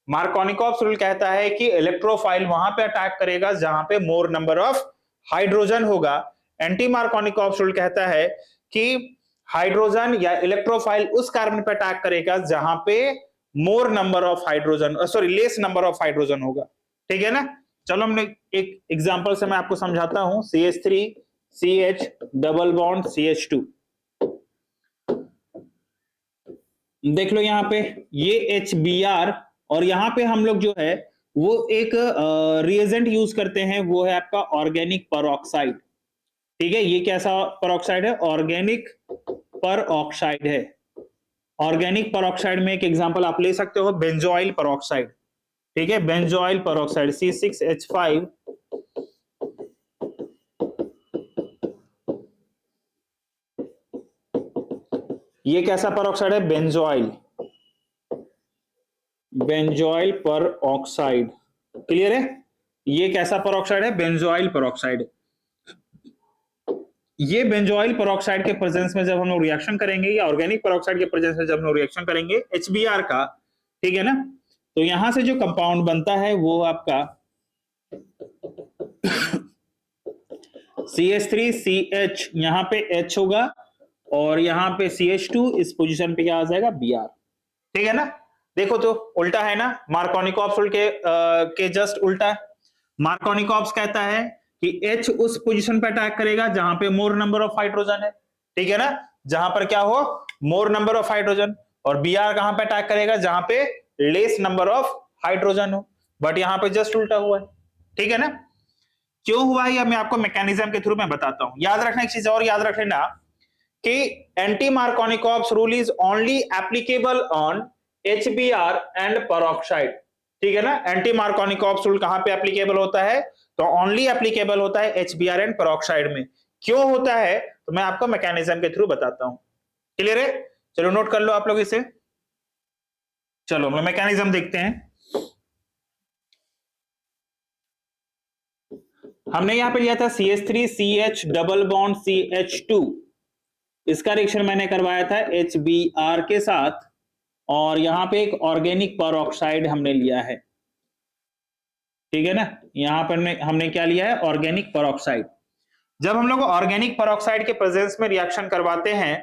मार्कोनिकॉफ्स रूल कहता है कि इलेक्ट्रोफाइल वहां पे अटैक करेगा जहां पे मोर नंबर ऑफ हाइड्रोजन होगा। एंटी मार्कोनिकॉफ्स रूल कहता है कि हाइड्रोजन या इलेक्ट्रोफाइल उस कार्बन पे अटैक करेगा जहां पे मोर number of hydrogen, less number of hydrogen होगा। ठीक है ना। चलो, हमने एक एग्जांपल से मैं आपको समझाता हूं। CH3 CH double bond CH2, देख लो यहाँ पे ये HBr, और यहाँ पे हम लोग जो है वो एक रिएजेंट यूज करते हैं, वो है आपका ऑर्गेनिक परऑक्साइड। ठीक है, ये कैसा परऑक्साइड है, ऑर्गेनिक परऑक्साइड है। ऑर्गेनिक परऑक्साइड में एक एग्जांपल आप ले सकते हो, बेंजोइल परऑक्साइड। ठीक है, बेंजोइल पेरोक्साइड C6H5, ये कैसा पेरोक्साइड है? बेंजोइल, बेंजोइल पर ऑक्साइड। क्लियर है? ये कैसा पेरोक्साइड है? Benzoyl peroxide. ये बेंजोइल पेरोक्साइड के प्रेजेंस में जब हम लोग रिएक्शन करेंगे, या ऑर्गेनिक पेरोक्साइड के प्रेजेंस में जब हम लोग रिएक्शन करेंगे HBr का, ठीक है ना, तो यहां से जो कंपाउंड बनता है वो आपका CH3CH, यहां पे H होगा और यहां पे CH2, इस पोजीशन पे क्या आ जाएगा? Br। ठीक है ना? देखो तो उल्टा है ना, मार्कोनिकॉप्स के जस्ट उल्टा है। मार्कोनिकॉप्स कहता है कि H उस पोजीशन पे अटैक करेगा जहां पे मोर नंबर ऑफ हाइड्रोजन है, ठीक है ना, जहां पर क्या हो? मोर नंबर ऑफ हाइड्रोजन। और Br कहां पे अटैक करेगा? जहां पे लेस नंबर ऑफ हाइड्रोजन हो। बट यहां पे जस्ट उल्टा हुआ है, ठीक है ना? क्यों हुआ है मैं आपको मैकेनिज्म के थ्रू मैं बताता हूं। याद रखना एक चीज और याद रख लेना कि anti Markovnikov's rule is only applicable on HBr and peroxide. ठीक है ना? एंटी मार्कोनिकॉप्स रूल कहां पे एप्लीकेबल होता है? तो ओनली एप्लीकेबल होता है HBr एंड पेरोक्साइड में। क्यों होता है? तो मैं आपको मैकेनिज्म के थ्रू बताता हूं। क्लियर है? चलो नोट कर लो आप लोग इसे। चलो हम मैकेनिज्म देखते हैं। हमने यहां पे लिया था CH3CH डबल बॉन्ड CH2, इसका रिएक्शन मैंने करवाया था HBr के साथ, और यहां पे एक ऑर्गेनिक पेरोक्साइड हमने लिया है। ठीक है ना? यहां पर हमने क्या लिया है? Organic peroxide. जब हम लोग ऑर्गेनिक पेरोक्साइड के प्रेजेंस में रिएक्शन करवाते हैं,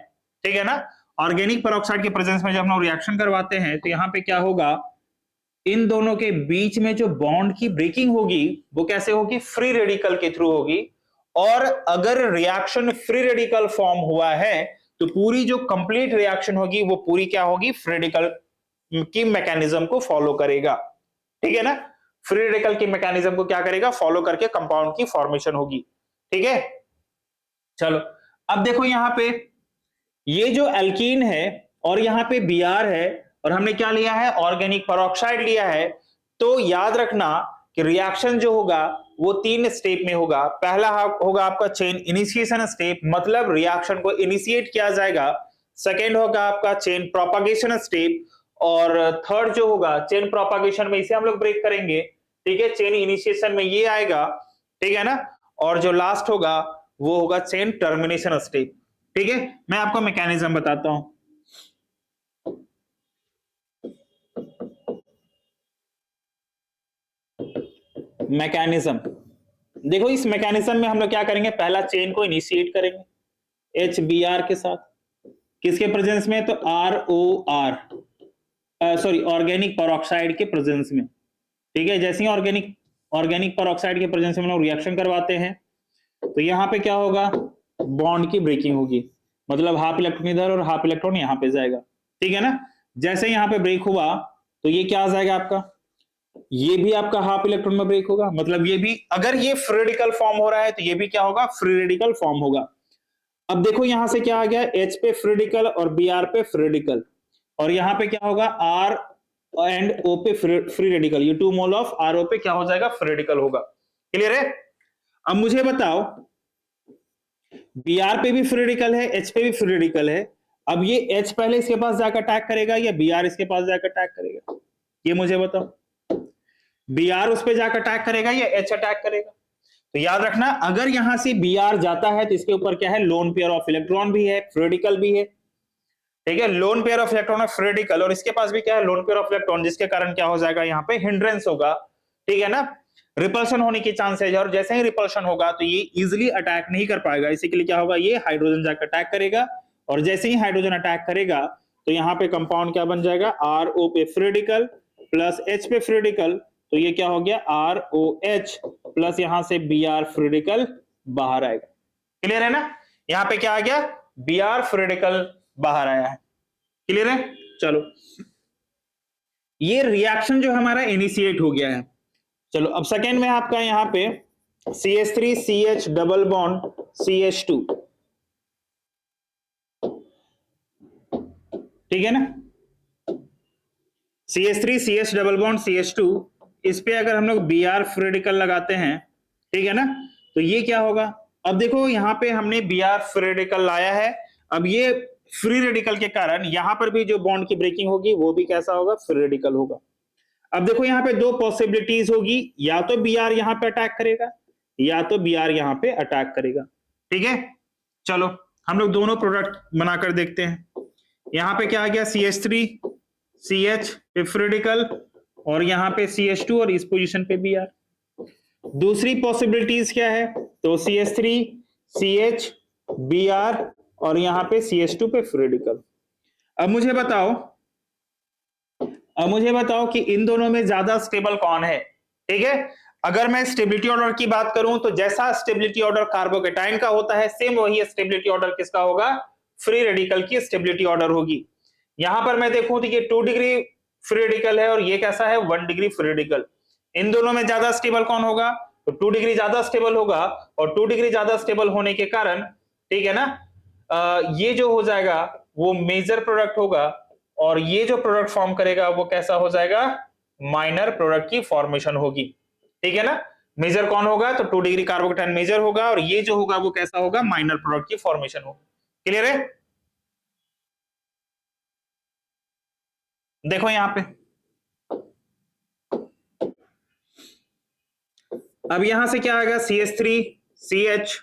ठीक है ना, ऑर्गेनिक पेरोक्साइड के प्रेजेंस में जब हम लोग रिएक्शन करवाते हैं तो यहां पे क्या होगा? इन दोनों के बीच में जो बॉन्ड की ब्रेकिंग होगी वो कैसे होगी? फ्री रेडिकल के थ्रू होगी। और अगर रिएक्शन फ्री रेडिकल फॉर्म हुआ है तो पूरी जो कंप्लीट रिएक्शन होगी वो पूरी क्या होगी? फ्री रेडिकल की मैकेनिज्म को फॉलो करेगा। ठीक है ना? फ्री रेडिकल की मैकेनिज्म को क्या करेगा? फॉलो करके कंपाउंड की फॉर्मेशन होगी। ठीक है? चलो अब देखो यहां पे ये जो एल्कीन है और यहां पे Br है, और हमने क्या लिया है? ऑर्गेनिक पेरोक्साइड लिया है। तो याद रखना कि रिएक्शन जो होगा वो 3 स्टेप में होगा। पहला होगा आपका चेन इनिशिएशन स्टेप, मतलब रिएक्शन को इनिशिएट किया जाएगा। सेकेंड होगा आपका चेन प्रोपागेशन स्टेप, और थर्ड जो होगा चेन प्रोपागेशन में, इसे हम लोग ब्रेक करेंगे। ठीक है? चेन इनिशिएशन में ये आएगा, ठीक है ना, और जो लास्ट होगा वो होगा चेन टर्मिनेशन स्टेप। ठीक है? मैं आपको मैकेनिज्म बताता हूं। मैकेनिज्म देखो, इस मैकेनिज्म में हम लोग क्या करेंगे? पहला चेन को इनिशिएट करेंगे HBr के साथ, किसके प्रेजेंस में? तो ROR, सॉरी, ऑर्गेनिक पेरोक्साइड के प्रेजेंस में। ठीक है? जैसे ही ऑर्गेनिक पेरोक्साइड के प्रेजेंस में हम लोग रिएक्शन करवाते हैं तो यहां पे क्या होगा? बॉन्ड की ब्रेकिंग होगी, मतलब हाफ इलेक्ट्रॉन इधर और हाफ इलेक्ट्रॉन यहां पे जाएगा। ठीक है ना? जैसे यहां पे ब्रेक हुआ तो ये क्या आ जाएगा आपका? ये भी आपका हाफ इलेक्ट्रॉन में ब्रेक होगा, मतलब ये भी, अगर ये फ्री रेडिकल फॉर्म हो रहा है तो ये भी क्या होगा? फ्री रेडिकल फॉर्म होगा। अब देखो यहां से क्या आ गया? H पे फ्री रेडिकल और Br पे फ्री रेडिकल, और यहां पे क्या होगा? R एंड O पे फ्री रेडिकल, ये 2 मोल ऑफ RO पे क्या हो जाएगा? फ्री रेडिकल होगा। क्लियर है? अब मुझे बताओ, Br पे भी फ्री रेडिकल है, H पे भी फ्री रेडिकल है। अब ये H पहले इसके पास जाकर अटैक करेगा या Br इसके पास जाकर अटैक करेगा? ये मुझे बताओ। Br उस पे जाकर अटैक करेगा या H अटैक करेगा? तो याद रखना, अगर यहां से Br जाता है तो इसके ऊपर क्या है? लोन पेयर ऑफ इलेक्ट्रॉन भी है, फ्री रेडिकल भी है। ठीक है? लोन पेयर ऑफ इलेक्ट्रॉन है, फ्री रेडिकल, और इसके पास भी क्या है? लोन पेयर ऑफ इलेक्ट्रॉन, जिसके कारण क्या हो जाएगा? यहाँ पे हिंड्रेंस होगा। ठीक है ना? रिपल्शन होने की चांसेस है, और जैसे ही रिपल्शन होगा तो ये इजिली अटैक नहीं कर पाएगा। इसी के लिए क्या होगा? ये हाइड्रोजन जाकर अटैक करेगा, और जैसे ही हाइड्रोजन अटैक करेगा तो यहाँ पे कंपाउंड क्या बन जाएगा? RO पे फ्री रेडिकल प्लस H पे फ्री रेडिकल, तो ये क्या हो गया? ROH प्लस यहां से Br फ्री रेडिकल बाहर आएगा। क्लियर है ना? यहाँ पे क्या आ गया? Br फ्री रेडिकल बाहर आया है। क्लियर है? चलो, ये रिएक्शन जो हमारा इनिशिएट हो गया है। चलो अब सेकेंड में आपका यहाँ पे CH3CH डबल बॉन्ड CH2, ठीक है ना? CH3CH डबल बॉन्ड CH2, इस पे अगर हम लोग Br फ्री रेडिकल लगाते हैं, ठीक है ना, तो ये क्या होगा, अब देखो यहाँ पे हमने Br फ्री रेडिकल लाया है, अब ये फ्री रेडिकल के कारण यहाँ पर भी जो बॉन्ड की ब्रेकिंग होगी वो भी कैसा होगा, फ्री रेडिकल होगा। अब देखो यहाँ पे दो पॉसिबिलिटीज होगी, या तो Br यहाँ पे अटैक करेगा या तो Br यहाँ पे अटैक करेगा, ठीक है। चलो हम लोग दोनों प्रोडक्ट बनाकर देखते हैं। यहाँ पे क्या आ गया, CH3 CH पे फ्री रेडिकल और यहाँ पे CH2 और इस पोजीशन पे Br। दूसरी पॉसिबिलिटीज क्या है, तो CH3 CH Br और यहाँ पे CH2 पे फ्री रेडिकल। अब मुझे बताओ कि इन दोनों में ज्यादा स्टेबल कौन है, ठीक है। अगर मैं स्टेबिलिटी ऑर्डर की बात करूं तो जैसा स्टेबिलिटी ऑर्डर कार्बोकेटाइन का होता है, सेम वही स्टेबिलिटी ऑर्डर किसका होगा, फ्री रेडिकल की स्टेबिलिटी ऑर्डर होगी। यहां पर मैं देखूं तो ये 2 डिग्री फ्री रेडिकल है और ये कैसा है, 1 डिग्री फ्री रेडिकल। इन दोनों में ज्यादा स्टेबल कौन होगा, तो 2 डिग्री ज्यादा स्टेबल होगा, और 2 डिग्री ज्यादा स्टेबल होने के कारण, ठीक है ना, ये जो हो जाएगा वो मेजर प्रोडक्ट होगा, और ये जो प्रोडक्ट फॉर्म करेगा वो कैसा हो जाएगा, माइनर प्रोडक्ट की फॉर्मेशन होगी, ठीक है ना। मेजर कौन होगा, तो 2 डिग्री कार्बोकेटाइन मेजर होगा, और ये जो होगा वो कैसा होगा, माइनर प्रोडक्ट की फॉर्मेशन होगी। क्लियर है। देखो यहां पे, अब यहां से क्या आएगा, CH3 CH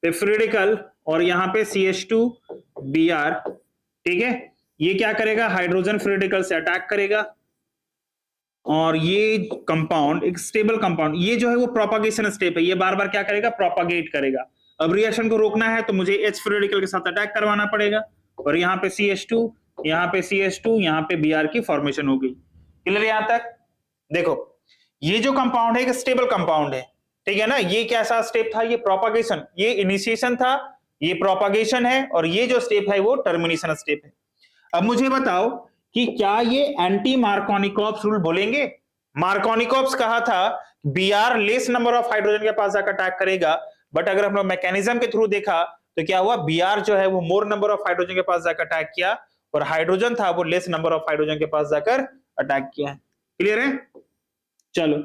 पे फ्री रेडिकल और यहां पे CH2 Br, ठीक है। ये क्या करेगा, हाइड्रोजन फ्री रेडिकल से अटैक करेगा, और ये कंपाउंड एक स्टेबल कंपाउंड, ये जो है वो प्रोपागेशन स्टेप है, ये बार बार क्या करेगा, प्रोपागेट करेगा। अब रिएक्शन को रोकना है तो मुझे H फ्री रेडिकल के साथ अटैक करवाना पड़ेगा, और यहाँ पे CH2 यहाँ पे CH2 यहाँ पे Br की फॉर्मेशन हो गई। क्लियर यहां तक। देखो ये जो कंपाउंड है एक स्टेबल कंपाउंड है, ठीक है ना। ये कैसा स्टेप था, ये प्रोपागेशन, ये इनिशिएशन था, ये प्रोपागेशन है, और ये जो स्टेप है वो टर्मिनेशन स्टेप है। अब मुझे बताओ कि क्या ये एंटी मार्कोनिकॉप्स रूल बोलेंगे। मार्कोनिकॉप्स कहा था Br less number of hydrogen के पास जाकर अटैक करेगा, बट अगर हम लोग मैकेनिज्म के थ्रू देखा तो क्या हुआ, Br जो है वो मोर नंबर ऑफ हाइड्रोजन के पास जाकर अटैक किया, और हाइड्रोजन था वो लेस नंबर ऑफ हाइड्रोजन के पास जाकर अटैक किया है। क्लियर है। चलो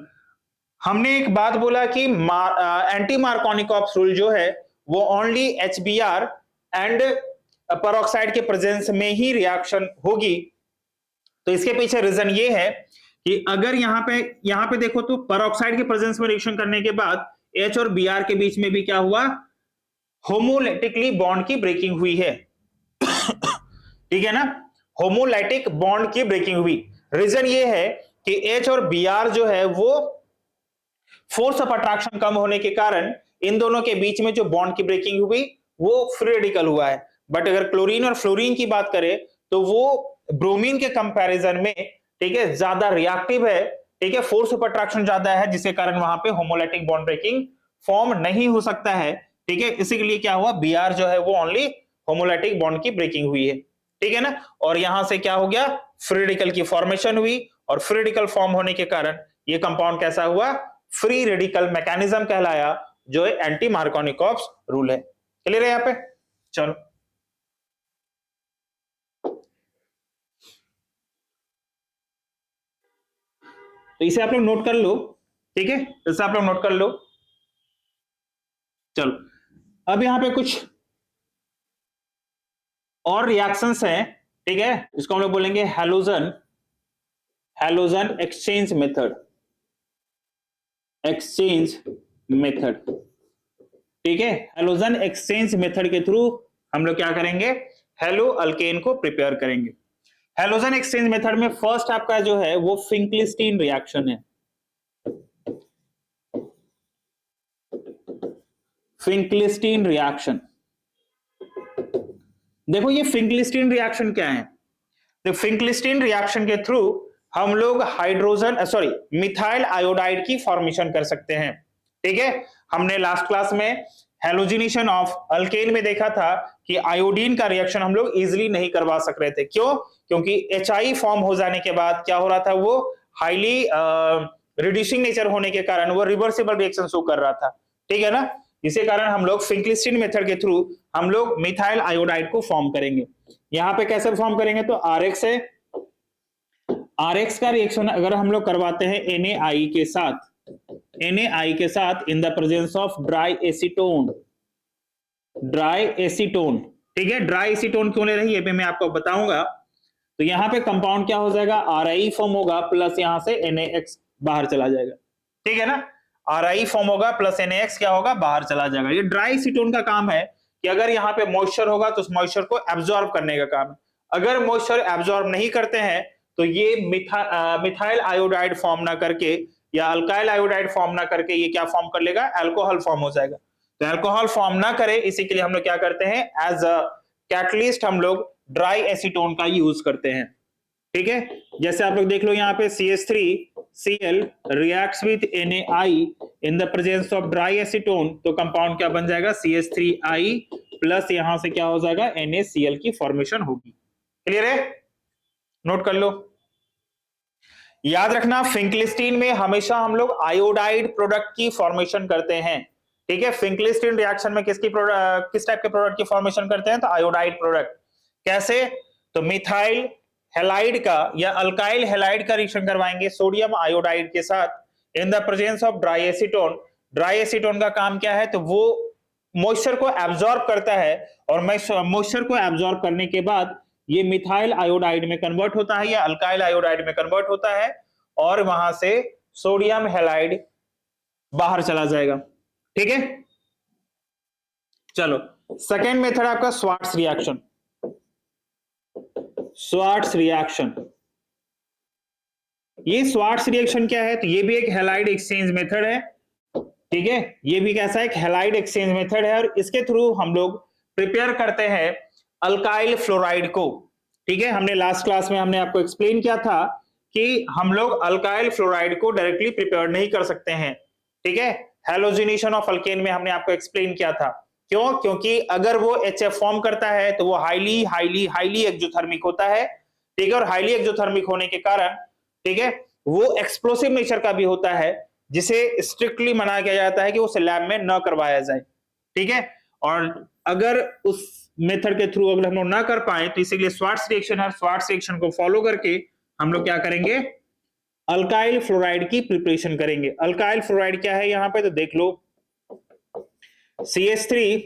हमने एक बात बोला कि एंटी मार्कोनिकॉप्स रूल जो है वो ओनली HBr एंड पेरोक्साइड के प्रेजेंस में ही रिएक्शन होगी। तो इसके पीछे रीजन ये है कि अगर यहां पे देखो तो पेरोक्साइड के प्रेजेंस में रिएक्शन करने के बाद H और Br के बीच में भी क्या हुआ, होमोलैटिकली बॉन्ड की ब्रेकिंग हुई है, ठीक है ना, होमोलैटिक बॉन्ड की ब्रेकिंग हुई। रीजन ये है कि H और Br जो है वो फोर्स ऑफ अट्रैक्शन कम होने के कारण इन दोनों के बीच में जो बॉन्ड की ब्रेकिंग हुई वो फ्री रेडिकल हुआ है। बट अगर क्लोरीन और फ्लोरीन की बात करें तो वो ब्रोमीन के कंपैरिजन में, ठीक है, ज्यादा रिएक्टिव है, ठीक है, फोर्स ऑफ अट्रैक्शन ज्यादा है, जिसके कारण वहां पे होमोलैटिक बॉन्ड ब्रेकिंग फॉर्म नहीं हो सकता है, ठीक है। इसी के लिए क्या हुआ, Br जो है वो ओनली होमोलैटिक बॉन्ड की ब्रेकिंग हुई है, ठीक है ना, और यहां से क्या हो गया, फ्री रेडिकल की फॉर्मेशन हुई, और फ्री रेडिकल फॉर्म होने के कारण ये कंपाउंड कैसा हुआ, फ्री रेडिकल मैकेनिज्म कहलाया, जो है एंटी मार्कोनिकॉप्स रूल है। क्लियर है यहां पे। चलो तो इसे आप लोग नोट कर लो, ठीक है, इसे आप लोग नोट कर लो। चलो अब यहां पे कुछ और रिएक्शंस हैं, ठीक है, इसको हम लोग बोलेंगे हैलोजन एक्सचेंज मेथड, ठीक है। हैलोजन एक्सचेंज मेथड के थ्रू हम लोग क्या करेंगे, हेलो अल्केन को प्रिपेयर करेंगे। हैलोजन एक्सचेंज मेथड में फर्स्ट आपका जो है वो फिंकलिस्टीन रिएक्शन है। फिंकलिस्टीन रिएक्शन, देखो ये फिंकलिस्टीन रिएक्शन क्या है, तो फिंकलिस्टीन रिएक्शन के थ्रू हम लोग मिथाइल आयोडाइड की फॉर्मेशन कर सकते हैं, ठीक है। हमने लास्ट क्लास में हैलोजिनेशन ऑफ अल्केन में देखा था कि आयोडीन का रिएक्शन हम लोग इजीली नहीं करवा सक रहे थे, क्यों, क्योंकि HI फॉर्म हो जाने के बाद क्या हो रहा था, वो हाईली रिड्यूसिंग नेचर होने के कारण वो रिवर्सिबल रिएक्शन शो कर रहा था, ठीक है ना। इसी कारण हम लोग फिंकलिस्टीन मेथड के थ्रू हम लोग मिथाइल आयोडाइड को फॉर्म करेंगे। यहां पे कैसे फॉर्म करेंगे, तो RX है, RX का रिएक्शन अगर हम लोग करवाते हैं NaI के साथ, NaI के साथ in the presence of dry acetone, dry acetone, ठीक है। ड्राई एसीटोन क्यों ले रही है ये भी मैं आपको बताऊंगा। तो यहां पे कंपाउंड क्या हो जाएगा, RI फॉर्म होगा प्लस यहां से NaX बाहर चला जाएगा, ठीक है ना। RI फॉर्म होगा प्लस NaX क्या होगा, बाहर चला जाएगा। ये ड्राई एसीटोन का काम है कि अगर यहाँ पे मॉइस्चर होगा तो उस मॉइस्चर को एब्जॉर्ब करने का काम है। अगर मॉइस्चर एब्जॉर्ब नहीं करते हैं तो ये मिथाइल आयोडाइड फॉर्म ना करके या अल्काइल आयोडाइड फॉर्म ना करके ये क्या फॉर्म कर लेगा, अल्कोहल फॉर्म हो जाएगा। तो अल्कोहल फॉर्म ना करे इसी के लिए हम लोग क्या करते हैं, एज अ कैटलिस्ट हम लोग ड्राई एसीटोन का यूज करते हैं, ठीक है। जैसे आप लोग देख लो यहाँ पे CH3Cl reacts with NaI in the presence of dry acetone, तो कंपाउंड क्या बन जाएगा, CH3I प्लस यहां से क्या हो जाएगा, NaCl की फॉर्मेशन होगी। क्लियर है, नोट कर लो। याद रखना फिंकलिस्टीन में हमेशा हम लोग आयोडाइड प्रोडक्ट की फॉर्मेशन करते हैं, ठीक है। फिंकलिस्टीन रिएक्शन में किस टाइप के प्रोडक्ट की फॉर्मेशन करते हैं, तो आयोडाइड प्रोडक्ट। कैसे, तो मिथाइल हैलाइड का या अल्काइल हैलाइड का रिएक्शन करवाएंगे सोडियम आयोडाइड के साथ in the presence of dry acetone. Dry acetone का काम क्या है, तो वो मॉइस्चर को एब्जॉर्ब करता है और मॉइस्चर को एब्जॉर्ब करने के बाद ये मिथाइल आयोडाइड में कन्वर्ट होता है या अल्काइल आयोडाइड में कन्वर्ट होता है और वहां से सोडियम हैलाइड बाहर चला जाएगा, ठीक है। चलो सेकेंड मेथड आपका स्वार्ट्स रिएक्शन। स्वार्ट्स रिएक्शन, ये स्वार्ट्स रिएक्शन क्या है, तो ये भी एक हैलाइड एक्सचेंज मेथड है, ठीक है। ये भी कैसा एक हैलाइड एक्सचेंज मेथड है और इसके थ्रू हम लोग प्रिपेयर करते हैं अल्काइल फ्लोराइड को, ठीक है। हमने लास्ट क्लास में हमने आपको एक्सप्लेन किया था कि हम लोग अल्काइल फ्लोराइड को डायरेक्टली प्रिपेयर नहीं कर सकते हैं, ठीक है। हैलोजिनेशन ऑफ अल्केन में हमने आपको एक्सप्लेन किया था, क्यों, क्योंकि अगर वो HF फॉर्म करता है तो वो हाईली हाईली हाईली एक्सोथर्मिक होता है, ठीक है। और हाईली एक्सोथर्मिक होने के कारण, ठीक है, वो एक्सप्लोसिव नेचर का भी होता है जिसे स्ट्रिक्टली मना किया जाता है कि उसे लैब में न करवाया जाए, ठीक है। और अगर उस मेथड के थ्रू अगर हम लोग ना कर पाए तो इसीलिए स्वार्ट्स रिएक्शन है, स्वार्ट्स रिएक्शन को फॉलो करके हम लोग क्या करेंगे, अल्काइल फ्लोराइड की प्रिपरेशन करेंगे। अल्काइल फ्लोराइड क्या है यहां पे, तो देख लो CH3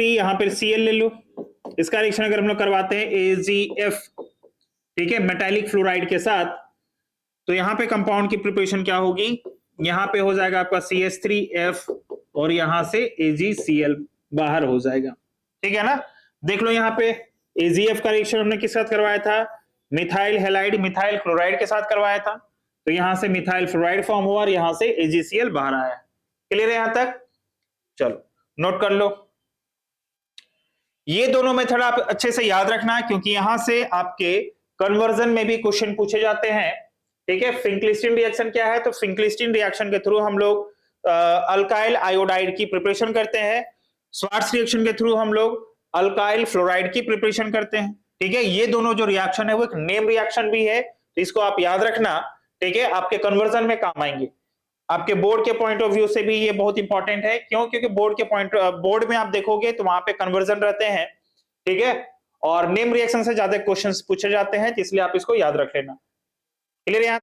यहां पर Cl ले लो, इसका रिएक्शन अगर हम लोग करवाते हैं AgF, ठीक है, मेटालिक फ्लोराइड के साथ, तो यहां पे कंपाउंड की प्रिपरेशन क्या होगी, यहां पे हो जाएगा आपका CH3F और यहां से AgCl बाहर हो जाएगा, ठीक है ना। देख लो यहां पे AgF का रिएक्शन हमने किस साथ करवाया था, मिथाइल हैलाइड मिथाइल क्लोराइड के साथ करवाया था, तो यहां से मिथाइल फ्लोराइड फॉर्म हुआ और यहां से AgCl बाहर आया। क्लियर है यहां तक, चलो नोट कर लो। ये दोनों मेथड आप अच्छे से याद रखना क्योंकि यहां से आपके कन्वर्जन में भी क्वेश्चन पूछे जाते हैं, ठीक है। फिंकलिस्टीन रिएक्शन क्या है, तो फिंकलिस्टीन रिएक्शन के थ्रू हम लोग अल्काइल आयोडाइड की प्रिपरेशन करते हैं, स्वार्ट्स रिएक्शन के थ्रू हम लोग अल्काइल फ्लोराइड की प्रिपरेशन करते हैं, ठीक है। ये दोनों जो रिएक्शन है वो एक नेम रिएक्शन भी है, तो इसको आप याद रखना, ठीक है, आपके कन्वर्जन में काम आएंगे। आपके बोर्ड के पॉइंट ऑफ व्यू से भी ये बहुत इंपॉर्टेंट है, क्यों, क्योंकि बोर्ड में आप देखोगे तो वहां पे कन्वर्जन रहते हैं, ठीक है, और नेम रिएक्शन से ज्यादा क्वेश्चंस पूछे जाते हैं, इसलिए आप इसको याद रख लेना। क्लियर है।